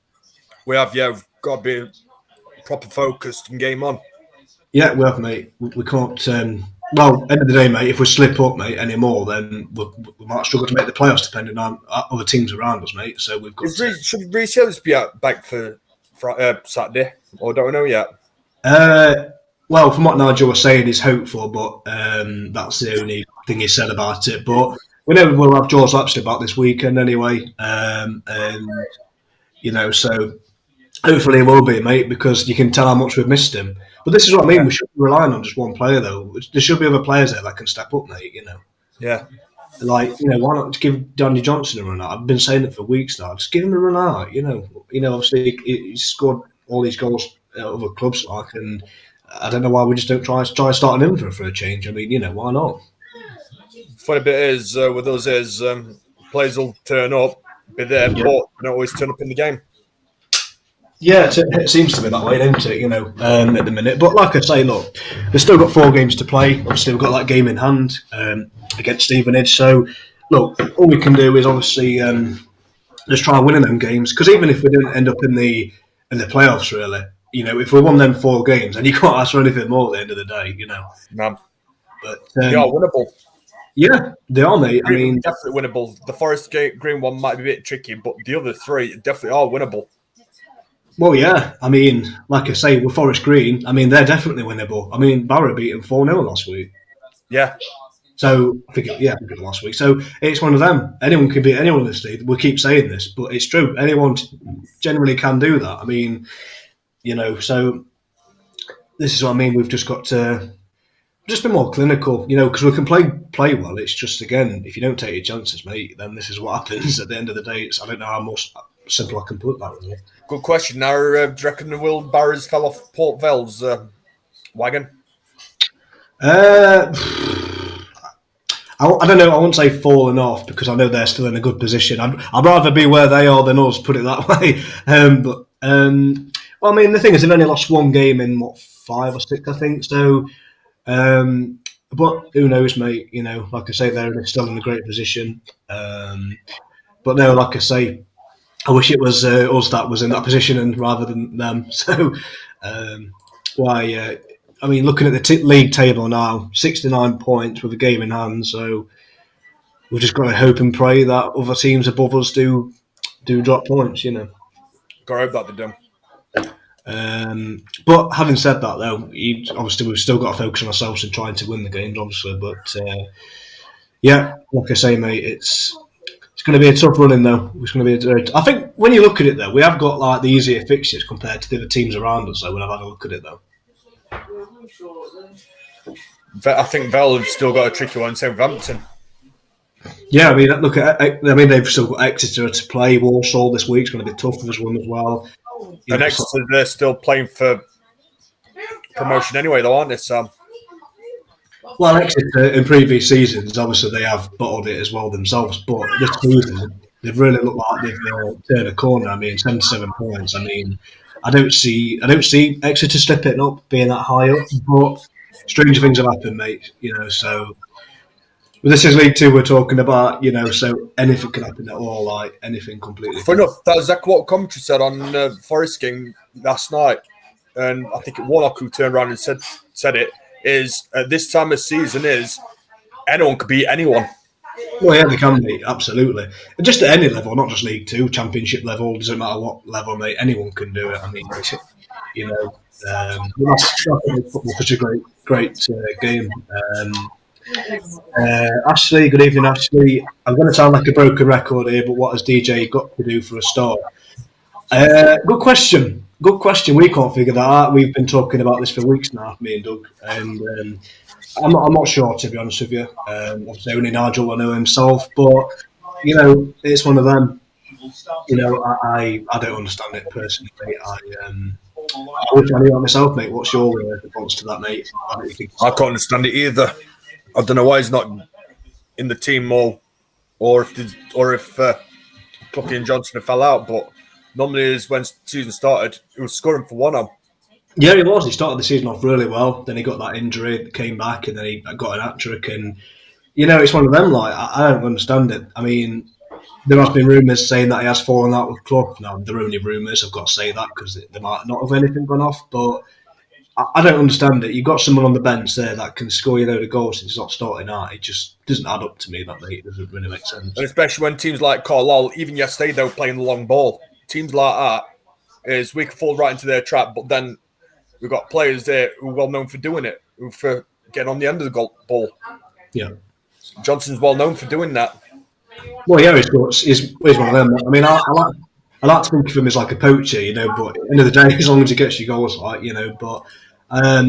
We've got to be proper focused and game on. Yeah, we have, mate. We can't. End of the day, mate, if we slip up, mate, anymore, then we might struggle to make the playoffs depending on other teams around us, mate. So we've got. Should Reece Ellis be back for Saturday, or don't we know yet? Well, from what Nigel was saying, he's hopeful, but that's the only thing he said about it. But we know we'll have George Lapsley back this weekend anyway, so hopefully he will be, mate, because you can tell how much we've missed him. But this is what I mean. We shouldn't be relying on just one player, though. There should be other players there that can step up, mate. Yeah. Like, why not just give Danny Johnson a run out? I've been saying it for weeks now. Just give him a run out. Obviously he scored all these goals at other clubs, and I don't know why we just don't try starting him for a change. I mean, why not? Funny bit is with us is players will turn up, be there, but don't always turn up in the game. Yeah, it seems to be that way, don't it? At the minute. But like I say, look, they've still got 4 games to play. Obviously, we've got that game in hand against Stevenage. So, look, all we can do is obviously just try winning them games. Because even if we didn't end up in the playoffs, really, if we won them 4 games, and you can't ask for anything more at the end of the day, No. But they are winnable. Yeah, they are, mate. I mean, definitely winnable. The Forest Green one might be a bit tricky, but the other 3 definitely are winnable. Well, yeah. I mean, like I say, with Forest Green, I mean, they're definitely winnable. I mean, Barrow beat them 4-0 last week. Yeah. So, I think it last week. So, it's one of them. Anyone can beat anyone in this league. We keep saying this, but it's true. Anyone generally can do that. I mean, so this is what I mean. We've just got to just be more clinical, because we can play well. It's just, again, if you don't take your chances, mate, then this is what happens at the end of the day. I don't know how more simple I can put that, really. Good question. Now, do you reckon Will Barrows fell off Port Vale's wagon? I don't know. I won't say falling off because I know they're still in a good position. I'd rather be where they are than us, put it that way. Well, I mean, the thing is, they've only lost 1 game in 5 or 6, I think. So, but who knows, mate? Like I say, they're still in a great position. But no, like I say, I wish it was us that was in that position and rather than them. So, I mean, looking at the league table now, 69 points with a game in hand. So we've just got to hope and pray that other teams above us do drop points. Got to hope that they do. But having said that, though, obviously we've still got to focus on ourselves and trying to win the games, obviously. But like I say, mate, it's going to be a tough running, though. It's going to be. I think when you look at it, though, we have got like the easier fixtures compared to the other teams around us. Though, when I've had a look at it, though. I think Vale have still got a tricky one. Same with Hampton. Yeah, I mean, look at. I mean, they've still got Exeter to play. Walsall this week's going to be tough for this one as well. And Exeter, they're still playing for promotion anyway, though, aren't they, Sam? Well, Exeter in previous seasons, obviously they have bottled it as well themselves. But this season, they've really looked like they've turned a corner. I mean, 77 points. I mean, I don't see Exeter slipping up, being that high up. But stranger things have happened, mate. So. But this is League 2 we're talking about, so anything can happen at all, like anything completely. Fair enough. That's exactly what commentary said on the Forest game last night. And I think Warnock, who turned around and said it, is at this time of season is anyone could beat anyone. Well, yeah, they can be, absolutely. And just at any level, not just League 2, Championship level, doesn't matter what level, mate, anyone can do it. I mean, That's football, such a great game. Ashley, good evening, Ashley. I'm going to sound like a broken record here, but what has DJ got to do for a start? Good question. Good question. We can't figure that out. We've been talking about this for weeks now, me and Doug, and I'm not sure, to be honest with you. Obviously, only Nigel will know himself, but it's one of them. I don't understand it personally. I wish I knew it myself, mate. What's your response to that, mate? I can't understand it either. I don't know why he's not in the team more, or if Clucky and Johnson have fell out. But normally, is when the season started, he was scoring for one. Yeah, he was. He started the season off really well. Then he got that injury, came back, and then he got an hat-trick. And it's one of them. Like I don't understand it. I mean, there has been rumours saying that he has fallen out with club. Now they're only rumours. I've got to say that because there might not have anything gone off. But I don't understand it. You've got someone on the bench there that can score you a load of goals since he's not starting out. It just doesn't add up to me. That mate, it doesn't really make sense. And especially when teams like Carlisle, even yesterday they were playing the long ball. Teams like that is we can fall right into their trap, but then we've got players there who are well known for doing it, who for getting on the end of the ball. Yeah, Johnson's well known for doing that. Well, yeah, he's one of them. I mean, I like to think of him as like a poacher, but at the end of the day, as long as he gets you goals, but I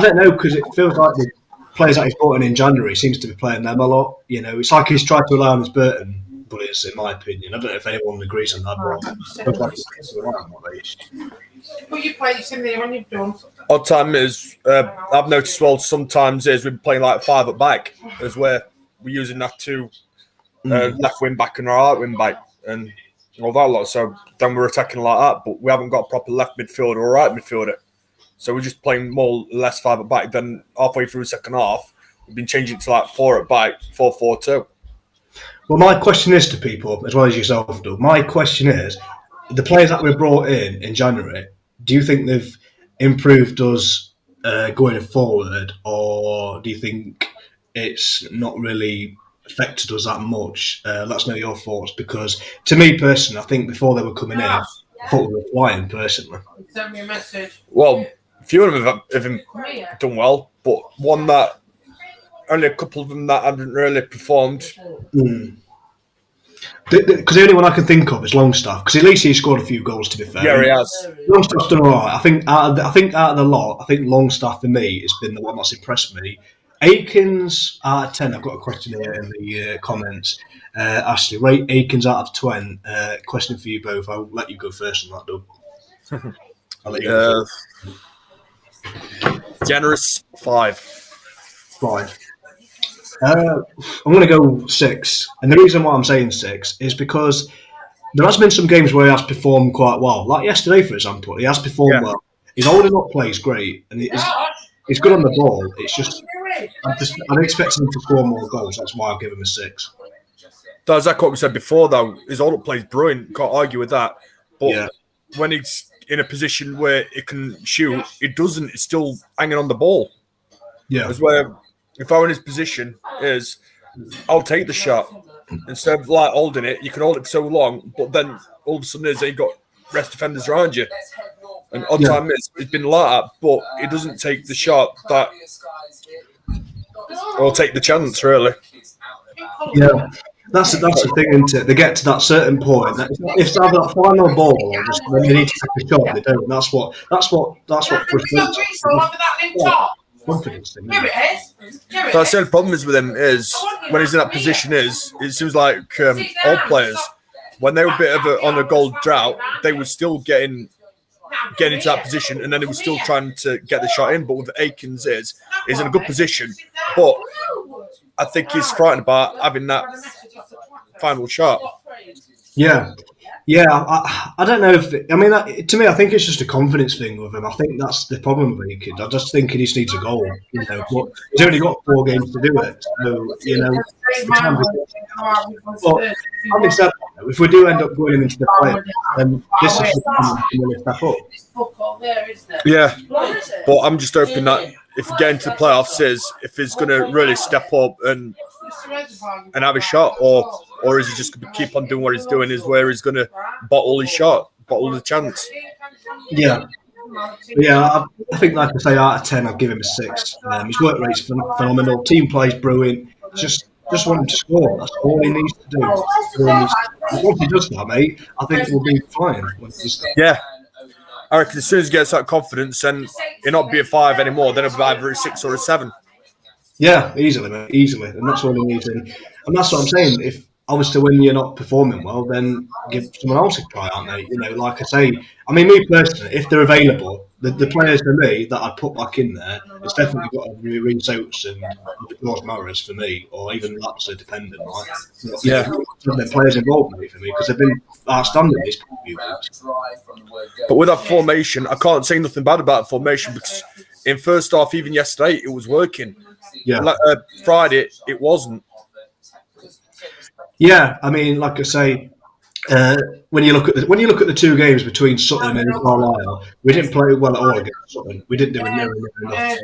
don't know, because it feels like the players that he's brought in January seems to be playing them a lot. It's like he's tried to allow him his Burton bullies, in my opinion. I don't know if anyone agrees on that, But you play similar when you've done. Odd time is I've noticed sometimes is we're playing like five at back, is where we're using that to left wing back and right wing back and all that lot. So then we're attacking like that, but we haven't got a proper left midfielder or right midfielder. So we're just playing more or less five at back. Then halfway through the second half, we've been changing to like four at back, 4-4-2. Well, my question is to people, as well as yourself, Doug. My question is, the players that we brought in January, do you think they've improved us going forward, or do you think it's not really affected us that much? Let us know your thoughts, because to me personally, I think before they were coming in, I thought we were flying personally. Send me a message. Well, a few of them have done well, but only a couple of them that haven't really performed. Because the only one I can think of is Longstaff, because at least he scored a few goals, to be fair. Yeah, he has. Longstaff's done all right. I think out of the lot, I think Longstaff for me has been the one that's impressed me. Akins out of 10. I've got a question here in the comments. Ashley, rate Akins out of 20. Question for you both. I'll let you go first on that, Doug. I'll let you go first. Generous 5. 5. I'm going to go 6. And the reason why I'm saying 6 is because there has been some games where he has performed quite well. Like yesterday, for example, he has performed well. He's holding up plays great, and he's good on the ball. It's just I'm expecting him to score more goals. That's why I'll give him a 6. That's exactly what we said before, though. His hold up play is brilliant. Can't argue with that. But when he's in a position where he can shoot, he doesn't. He's still hanging on the ball. Yeah. That's where, if I were in his position, I'll take the shot. Instead of like holding it, you can hold it for so long, but then all of a sudden you've got rest defenders around you. And odd time is it's been like that, but he doesn't take the shot that or take the chance really. Yeah. That's the thing, isn't it? They get to that certain point. If they have that final ball, then they need to take a shot. They don't. That's what frustrates confidence thing. That's the only problem is with him is when he's in that position it seems like all players when they were a bit of on a goal drought, they were still getting into that position, and then he was still trying to get the shot in. But with Akins, he's in a good position, but I think he's frightened about having that final shot. Yeah. I don't know if to me, I think it's just a confidence thing with him. I think that's the problem with Akins. I just think he just needs a goal, but he's only got 4 games to do it. So, having said that, if we do end up going into the playoffs, then this is the really step up. Yeah, but I'm just hoping that if we get into the playoffs, if he's going to really step up and have a shot, or is he just going to keep on doing what he's doing? Is where he's going to bottle his shot, bottle the chance? Yeah, But yeah, I think, like I say, out of 10, I'd give him a 6. His work rate's phenomenal. Team play's brilliant. Just want him to score. That's all he needs to do. Once he does that, mate, I think we'll be fine. Yeah. I reckon as soon as he gets that confidence, then he'll not be a 5 anymore. Then it'll be either a 6 or a 7. Yeah, easily, mate, easily. And that's all he needs. And that's what I'm saying. If obviously when you're not performing well, then give someone else a try, aren't they? You know, like I say, I mean, me personally, if they're available, the players for me that I'd put back in there, it's definitely got to be Reece Oates and George Morris for me, or even that's a dependent. Like, Yeah. The players involved me for me because they've been outstanding these few weeks. But with that formation, I can't say nothing bad about the formation because in first half, even yesterday, it was working. Yeah. Friday, it wasn't. Yeah, I mean, like I say, when you look at the 2 games between Sutton and Carlisle, we didn't play well at all against Sutton. We didn't do near enough.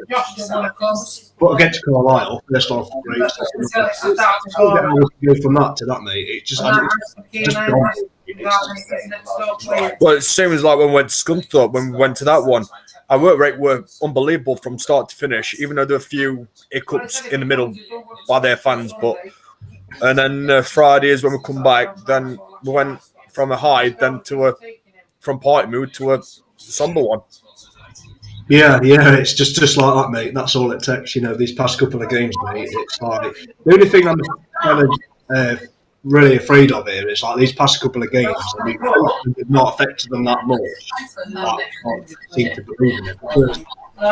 But against Carlisle, first half was great. Go from that to that, mate. It just Well, it's the same as like when we went to Scunthorpe, when we went to that one. Our work rate were unbelievable from start to finish, even though there were a few hiccups in the middle by their fans. And then Friday is when we come back. Then we went from a high, then from party mood to a somber one. Yeah, it's just like that, mate. That's all it takes. You know, these past couple of games, mate. It's like the only thing I'm kind of really afraid of here is like these past couple of games. I mean, they've not affected them that much. I can't seem to believe in it. Because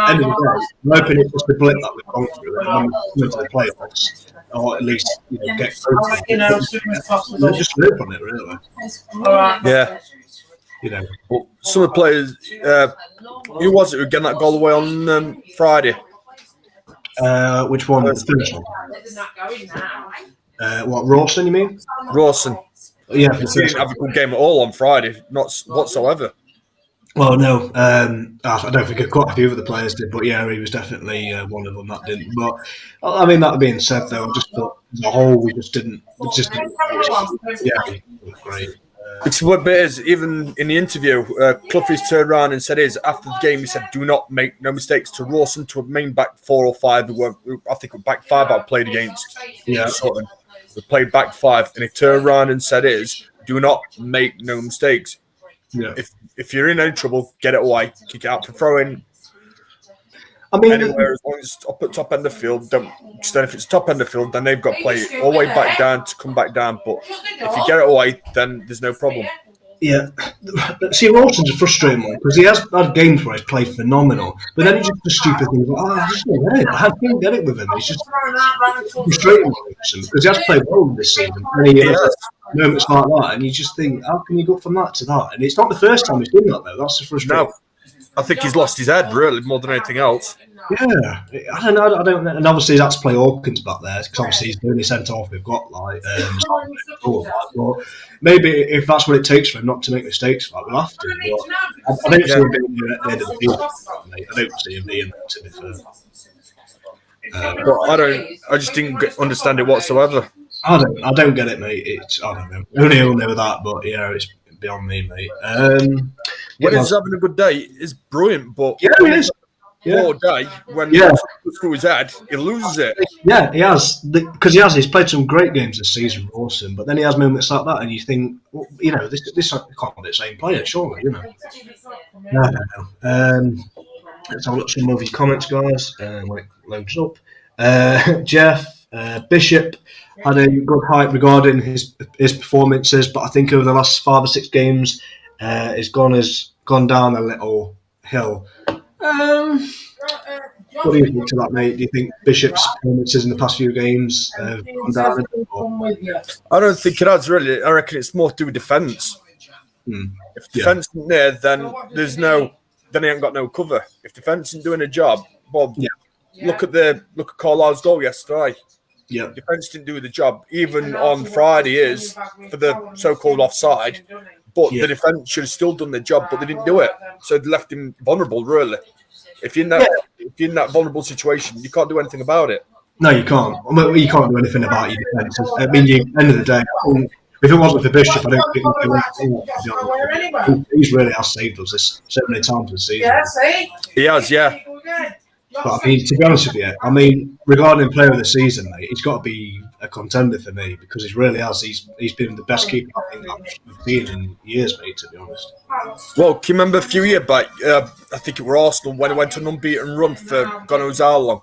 end of the day, I'm hoping it's just a blip that we've gone through, and when we come into the playoffs, or at least get close. Just live on it, really. Yeah. You know, Well, some of the players, who was it who got that goal away on Friday? which one? The first one. What, Rawson, you mean? Rawson. Yeah, He didn't have a good game at all on Friday, not whatsoever. Well, no, I don't think quite a few of the players did, but yeah, he was definitely one of them that didn't. But I mean, that being said, though, I just thought as a whole, we just didn't. Yeah, great. Because what bit is, even in the interview, Cloughie's turned around and said, after the game, he said, do not make no mistakes to Rawson, to a main back 4 or 5, I think back 5 I played against. Yeah. Sutton. We played back 5, and he turned around and said, do not make no mistakes. Yeah. If you're in any trouble, get it away. Kick it out for throwing. I mean, Anywhere, as long as it's up at top end of the field, then if it's top end of the field, then they've got to play it all the way back down to come back down. But if you get it away, then there's no problem. yeah. See, Rawson's a frustrating one because he has had games where he's played phenomenal, but then he just does stupid things like, I just don't get it. I can't get it with him. It's just frustrating because he has played well this season. And he has moments like that, and you just think, how can you go from that to that? And it's not the first time he's done that, though. That's the frustrating. No, I think he's lost his head, really, more than anything else. Yeah, I don't know. And obviously, that's to play Hawkins back there because obviously he's the only centre off we've got. But maybe if that's what it takes for him not to make mistakes, like we'll have to. But I don't see him being at the end of the field. Mate. I don't see him being there, to be fair. But I just didn't understand it whatsoever. I don't get it, mate. I don't know. Only he'll know that, but yeah, it's beyond me, mate. When he's having a good day, it's brilliant, but yeah, it is. Yeah. poor day, when Yeah. it's through his head, he loses it. Yeah, he has because he's played some great games this season, Rawson. But then he has moments like that, and you think, well, you know, this can't be the same player, surely, you know. No. Let's have a look at some of his comments, guys. When it loads up, Jeff Bishop had a good hype regarding his performances, but I think over the last 5 or 6 games, has gone down a little hill. What do you think to that, mate? Do you think Bishop's performances in the past few games have gone down? I don't think it has, really. I reckon it's more to do with defence. If defence isn't there, then then he ain't got no cover. If defence isn't doing a job, Bob, look at Carlisle's goal yesterday. Yeah. Defence didn't do the job, even on Friday for the so-called offside. But the defence should have still done their job, but they didn't do it. So they left him vulnerable, really. If you're in that vulnerable situation, you can't do anything about it. No, you can't. Well, you can't do anything about your defence. I mean, at the end of the day, If it wasn't for Bishop, I don't think Well, they would. that's nowhere anyway. He's really has saved us this so many times this season. Yeah, see? He has, yeah. But I mean, to be honest with you, I mean, regarding player of the season, mate, he's got to be a contender for me because he really has. He's been the best keeper I think I've seen in years, mate. To be honest. Well, can you remember a few years back? I think it were Arsenal when it went on an unbeaten run for God knows how long.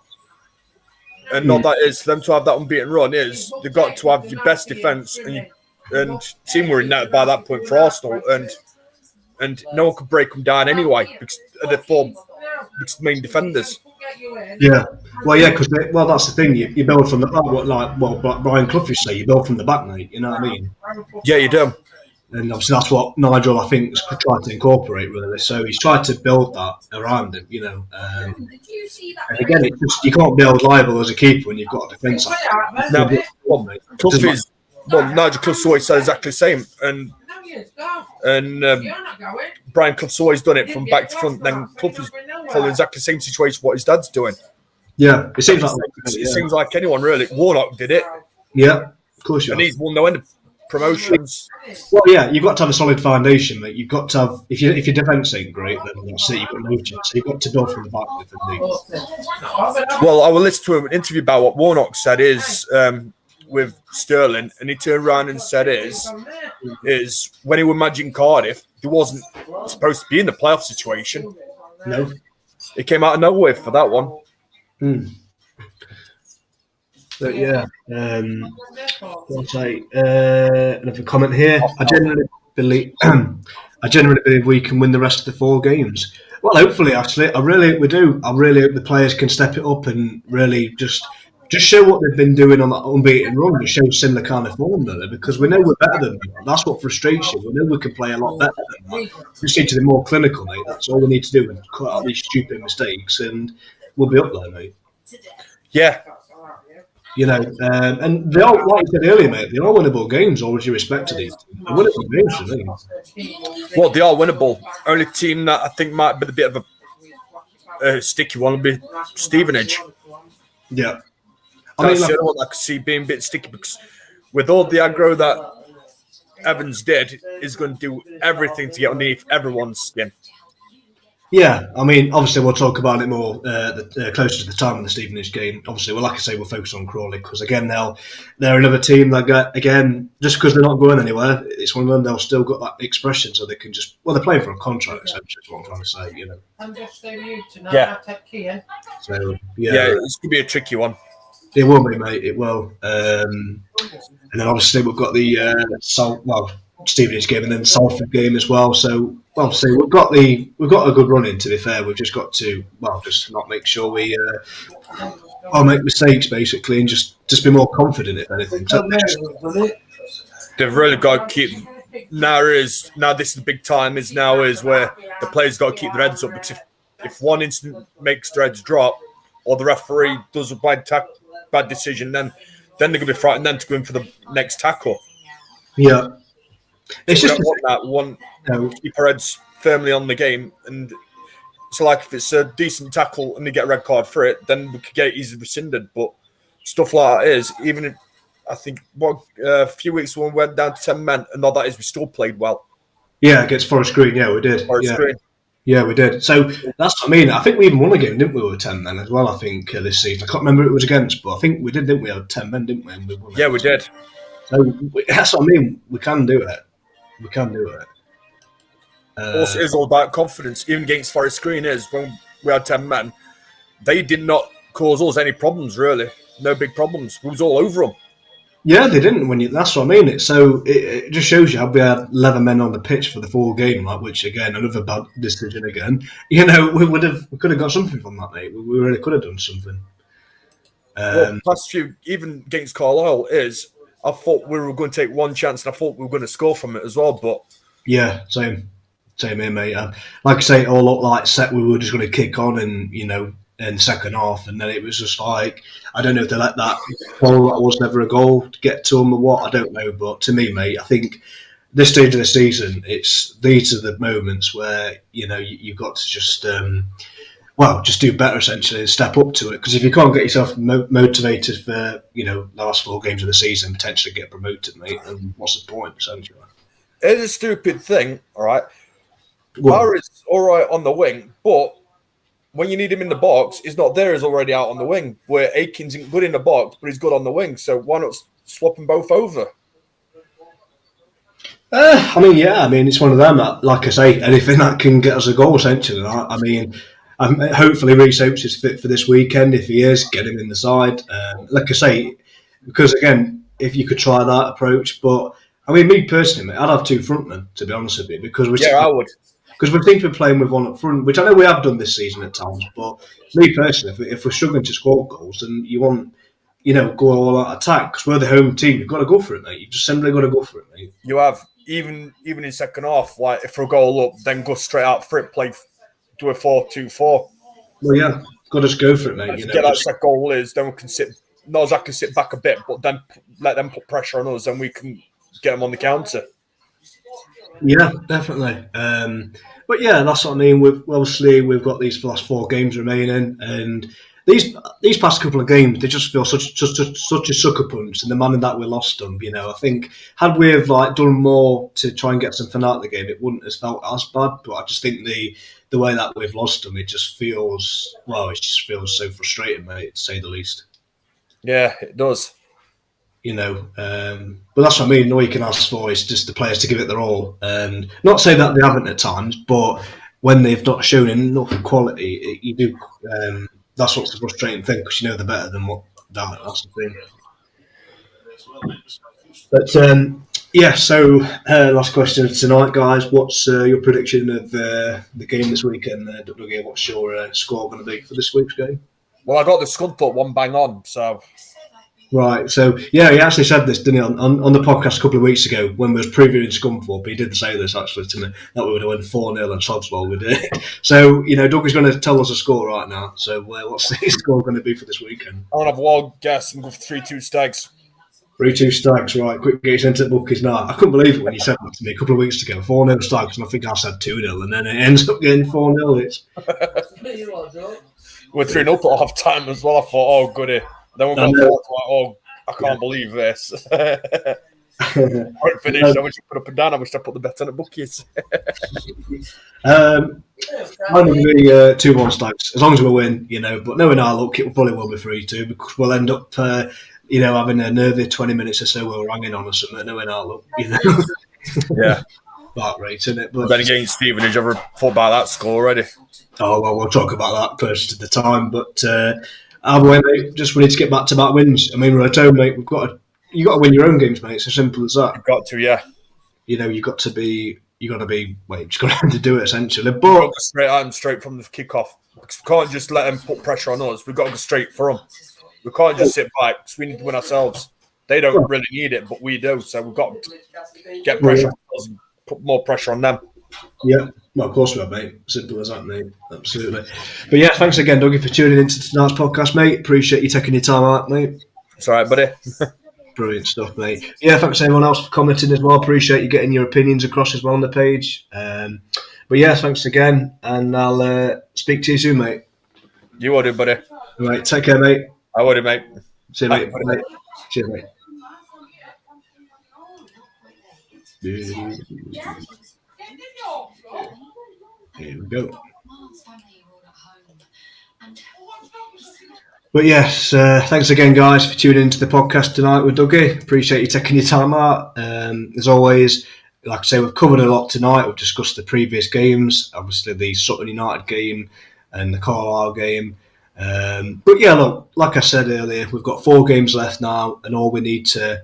And all that is for them to have that unbeaten run is they've got to have your best defence and team were in net by that point for Arsenal and no one could break them down anyway because of the four main defenders. Yeah, well, yeah, because that's the thing. You build from the back. What Brian Clough used to say, you build from the back, mate. You know what I mean? Yeah, you do. And obviously that's what Nigel, I think, has tried to incorporate really. So he's tried to build that around him, you know. And again, it's just, you can't build liable as a keeper when you've got a defence. No, Nigel Clough's always said exactly the same, and Brian Clough's always done it from back to front. Then Clough is following exactly the same situation what his dad's doing. Yeah, it seems like it seems like anyone really. Warnock did it. Yeah, of course, and he's won no end of promotions. Well, yeah, you've got to have a solid foundation, mate. You've got to have if your defence ain't great, then that's it. You've got no chance. So you've got to build from the back with the Well, I will listen to an interview about what Warnock said is with Sterling, and he turned around and said is when he was managing Cardiff, he wasn't supposed to be in the playoff situation. No, he came out of nowhere for that one. But yeah, what's another comment here. I generally believe we can win the rest of the 4 games. Well, hopefully, actually, we do. I really hope the players can step it up and really just show what they've been doing on that unbeaten run and show similar kind of form there, because we know we're better than them. That's what frustrates you. We know we can play a lot better than that. We just need to be more clinical, mate. That's all we need to do and cut out these stupid mistakes, and we'll be up there, mate. Yeah. You know, and they are, like you said earlier, mate, they are winnable games, all with due respect to these. They're winnable games, really. Well, they are winnable. Only team that I think might be a bit of a sticky one would be Stevenage. Yeah. That's the other one I could see being a bit sticky because with all the aggro that Evans did, he's going to do everything to get underneath everyone's skin. Yeah, I mean, obviously we'll talk about it more closer to the time of the Stevenage game. Obviously, well, like I say, we'll focus on Crawley because again, they're another team that again, just because they're not going anywhere, it's one of them. They'll still got that expression, so they can they're playing for a contract. Essentially, is what I'm trying to say. You know. I'm just so new to know Yeah. how to key in. So Yeah, it's going to be a tricky one. It will be, mate. It will. And then obviously we've got the Stevenage game and then Salford game as well. So obviously we've got a good run in. To be fair, we've just got to just not make sure we make mistakes basically, and just be more confident if anything. So, They've really got to keep. Now this is the big time. Is where the players got to keep their heads up because if one instant makes their heads drop or the referee does a bad decision, then they're going to be frightened then to go in for the next tackle. Yeah, it's so just want that one. Keep our heads firmly on the game, and so like if it's a decent tackle and they get a red card for it, then we could get it easily rescinded. But stuff like that is even. I think a few weeks when we went down to 10 men, and all that is we still played well. Yeah, against Forest Green, yeah, we did. Green. Yeah, we did. So that's what I mean. I think we even won a game, didn't we, with 10 men as well, I think, this season. I can't remember who it was against, but I think we did, didn't we? Had 10 men, didn't we? And we won we did. So that's what I mean. We can do it. We can do it. Also, it's all about confidence. Even against Forest Green when we had 10 men, they did not cause us any problems, really. No big problems. We was all over them. Yeah, they didn't. That's what I mean. It just shows you how we had 11 men on the pitch for the full game, which again, another bad decision again. You know, we could have got something from that, mate. We really could have done something. Past few, even against Carlisle, I thought we were going to take one chance, and I thought we were going to score from it as well. But yeah, same here, mate. Like I say, it all looked like set. We were just going to kick on, and in the second half, and then it was just like, I don't know if they let that goal that was never a goal to get to them or what, I don't know, but to me, mate, I think this stage of the season, these are the moments where, you've got to just well, just do better essentially and step up to it. Because if you can't get yourself motivated for, the last 4 games of the season, potentially get promoted, mate, then what's the point, essentially? It's a stupid thing, all right? Well, Power is all right on the wing, but when you need him in the box, he's not there. He's already out on the wing. Where Aikens isn't good in the box, but he's good on the wing. So why not swap them both over? it's one of them. Like I say, anything that can get us a goal, essentially. Hopefully Reece Oates is fit for this weekend. If he is, get him in the side. Like I say, because again, if you could try that approach, but me personally, mate, I'd have 2 frontmen, to be honest with you, because I would. Because we think we're playing with one up front, which I know we have done this season at times. But me personally, if we're struggling to score goals, then you want, go all out attack because we're the home team. You've got to go for it, mate. You've just simply got to go for it, mate. You have even in second half, like if we're a goal up, then go straight out for it, do a 4-2-4. Well, yeah, got to just go for it, mate. Get that set goal is, then we can sit. Nozak can sit back a bit, but then let them put pressure on us, and we can get them on the counter. Yeah, definitely. But yeah, that's what I mean. We've got these last 4 games remaining, and these past couple of games they just feel such a sucker punch. And the manner that we lost them, I think had we have done more to try and get something out of the game, it wouldn't have felt as bad. But I just think the way that we've lost them, it just feels so frustrating, mate, to say the least. Yeah, it does. But that's what I mean. All you can ask for is just the players to give it their all, and not say that they haven't at times, but when they've not shown enough quality, you do. That's what's the frustrating thing because they're better than what that. That's the thing. But So last question of tonight, guys. What's your prediction of the game this weekend? Dougie, what's your score going to be for this week's game? Well, I got the Scunthorpe one bang on, so. Right, so yeah, he actually said this, didn't he, on the podcast a couple of weeks ago when we was previewing Scunthorpe. He did say this actually to me that we would have won 4-0 and Sodswell would do. So Doug is going to tell us a score right now. So what's the score going to be for this weekend? I want to have a wild guess and go for 3-2 Stags. 3-2 Stags, right? Quick, get into the bookies now. I couldn't believe it when you said that to me a couple of weeks ago. 4-0 Stags, and I think I said 2-0, and then it ends up getting 4-0. We're 3-0 at half time as well. I thought, oh goody. Then we got fourth, I can't believe this. We're finished. I wish I put up and down. I wish I put the bet on the bookies. I'm going to be 2-1 Stags, as long as we win, But knowing our luck, it probably will be 3-2 because we'll end up, having a nervy 20 minutes or so we're hanging on or something, knowing our luck, Yeah. Heart rate, isn't it? But then again, Stephen, did you ever thought about that score already? Oh, well, we'll talk about that closer to the time, but... mate, just we need to get back-to-back wins. We're at home, mate. You got to win your own games, mate. It's as simple as that. You've got to, yeah. You've got to be. Just got to do it essentially. But straight from the kickoff. Because we can't just let them put pressure on us. We've got to go straight for them. We can't just sit back because we need to win ourselves. They don't really need it, but we do. So we've got to get pressure on us and put more pressure on them. Yeah. Well, of course we have, mate. Simple as that, mate. Absolutely. But yeah, thanks again, Dougie, for tuning into tonight's podcast, mate. Appreciate you taking your time out, mate. It's all right, buddy. Brilliant stuff, mate. Yeah, thanks to everyone else for commenting as well. Appreciate you getting your opinions across as well on the page. But yeah, thanks again, and I'll speak to you soon, mate. You will do, buddy. All right, take care, mate. I will do, mate. See you, mate. Bye. Cheers, mate. Here we go. But yes, thanks again, guys, for tuning into the podcast tonight with Dougie. Appreciate you taking your time out. As always, like I say, we've covered a lot tonight. We've discussed the previous games, obviously the Sutton United game and the Carlisle game. But yeah, look, like I said earlier, we've got 4 games left now, and all we need to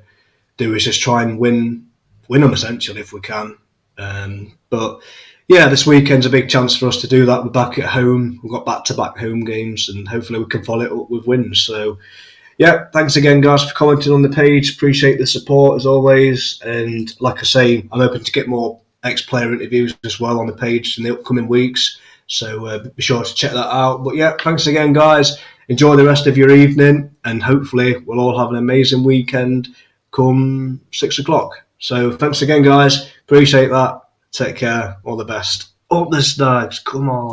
do is just try and win them essentially if we can. But yeah, this weekend's a big chance for us to do that. We're back at home. We've got back-to-back home games, and hopefully we can follow it up with wins. So yeah, thanks again, guys, for commenting on the page. Appreciate the support as always. And like I say, I'm hoping to get more ex-player interviews as well on the page in the upcoming weeks. So be sure to check that out. But yeah, thanks again, guys. Enjoy the rest of your evening, and hopefully we'll all have an amazing weekend come 6 o'clock. So thanks again, guys. Appreciate that. Take care. All the best. Up the Stags. Come on.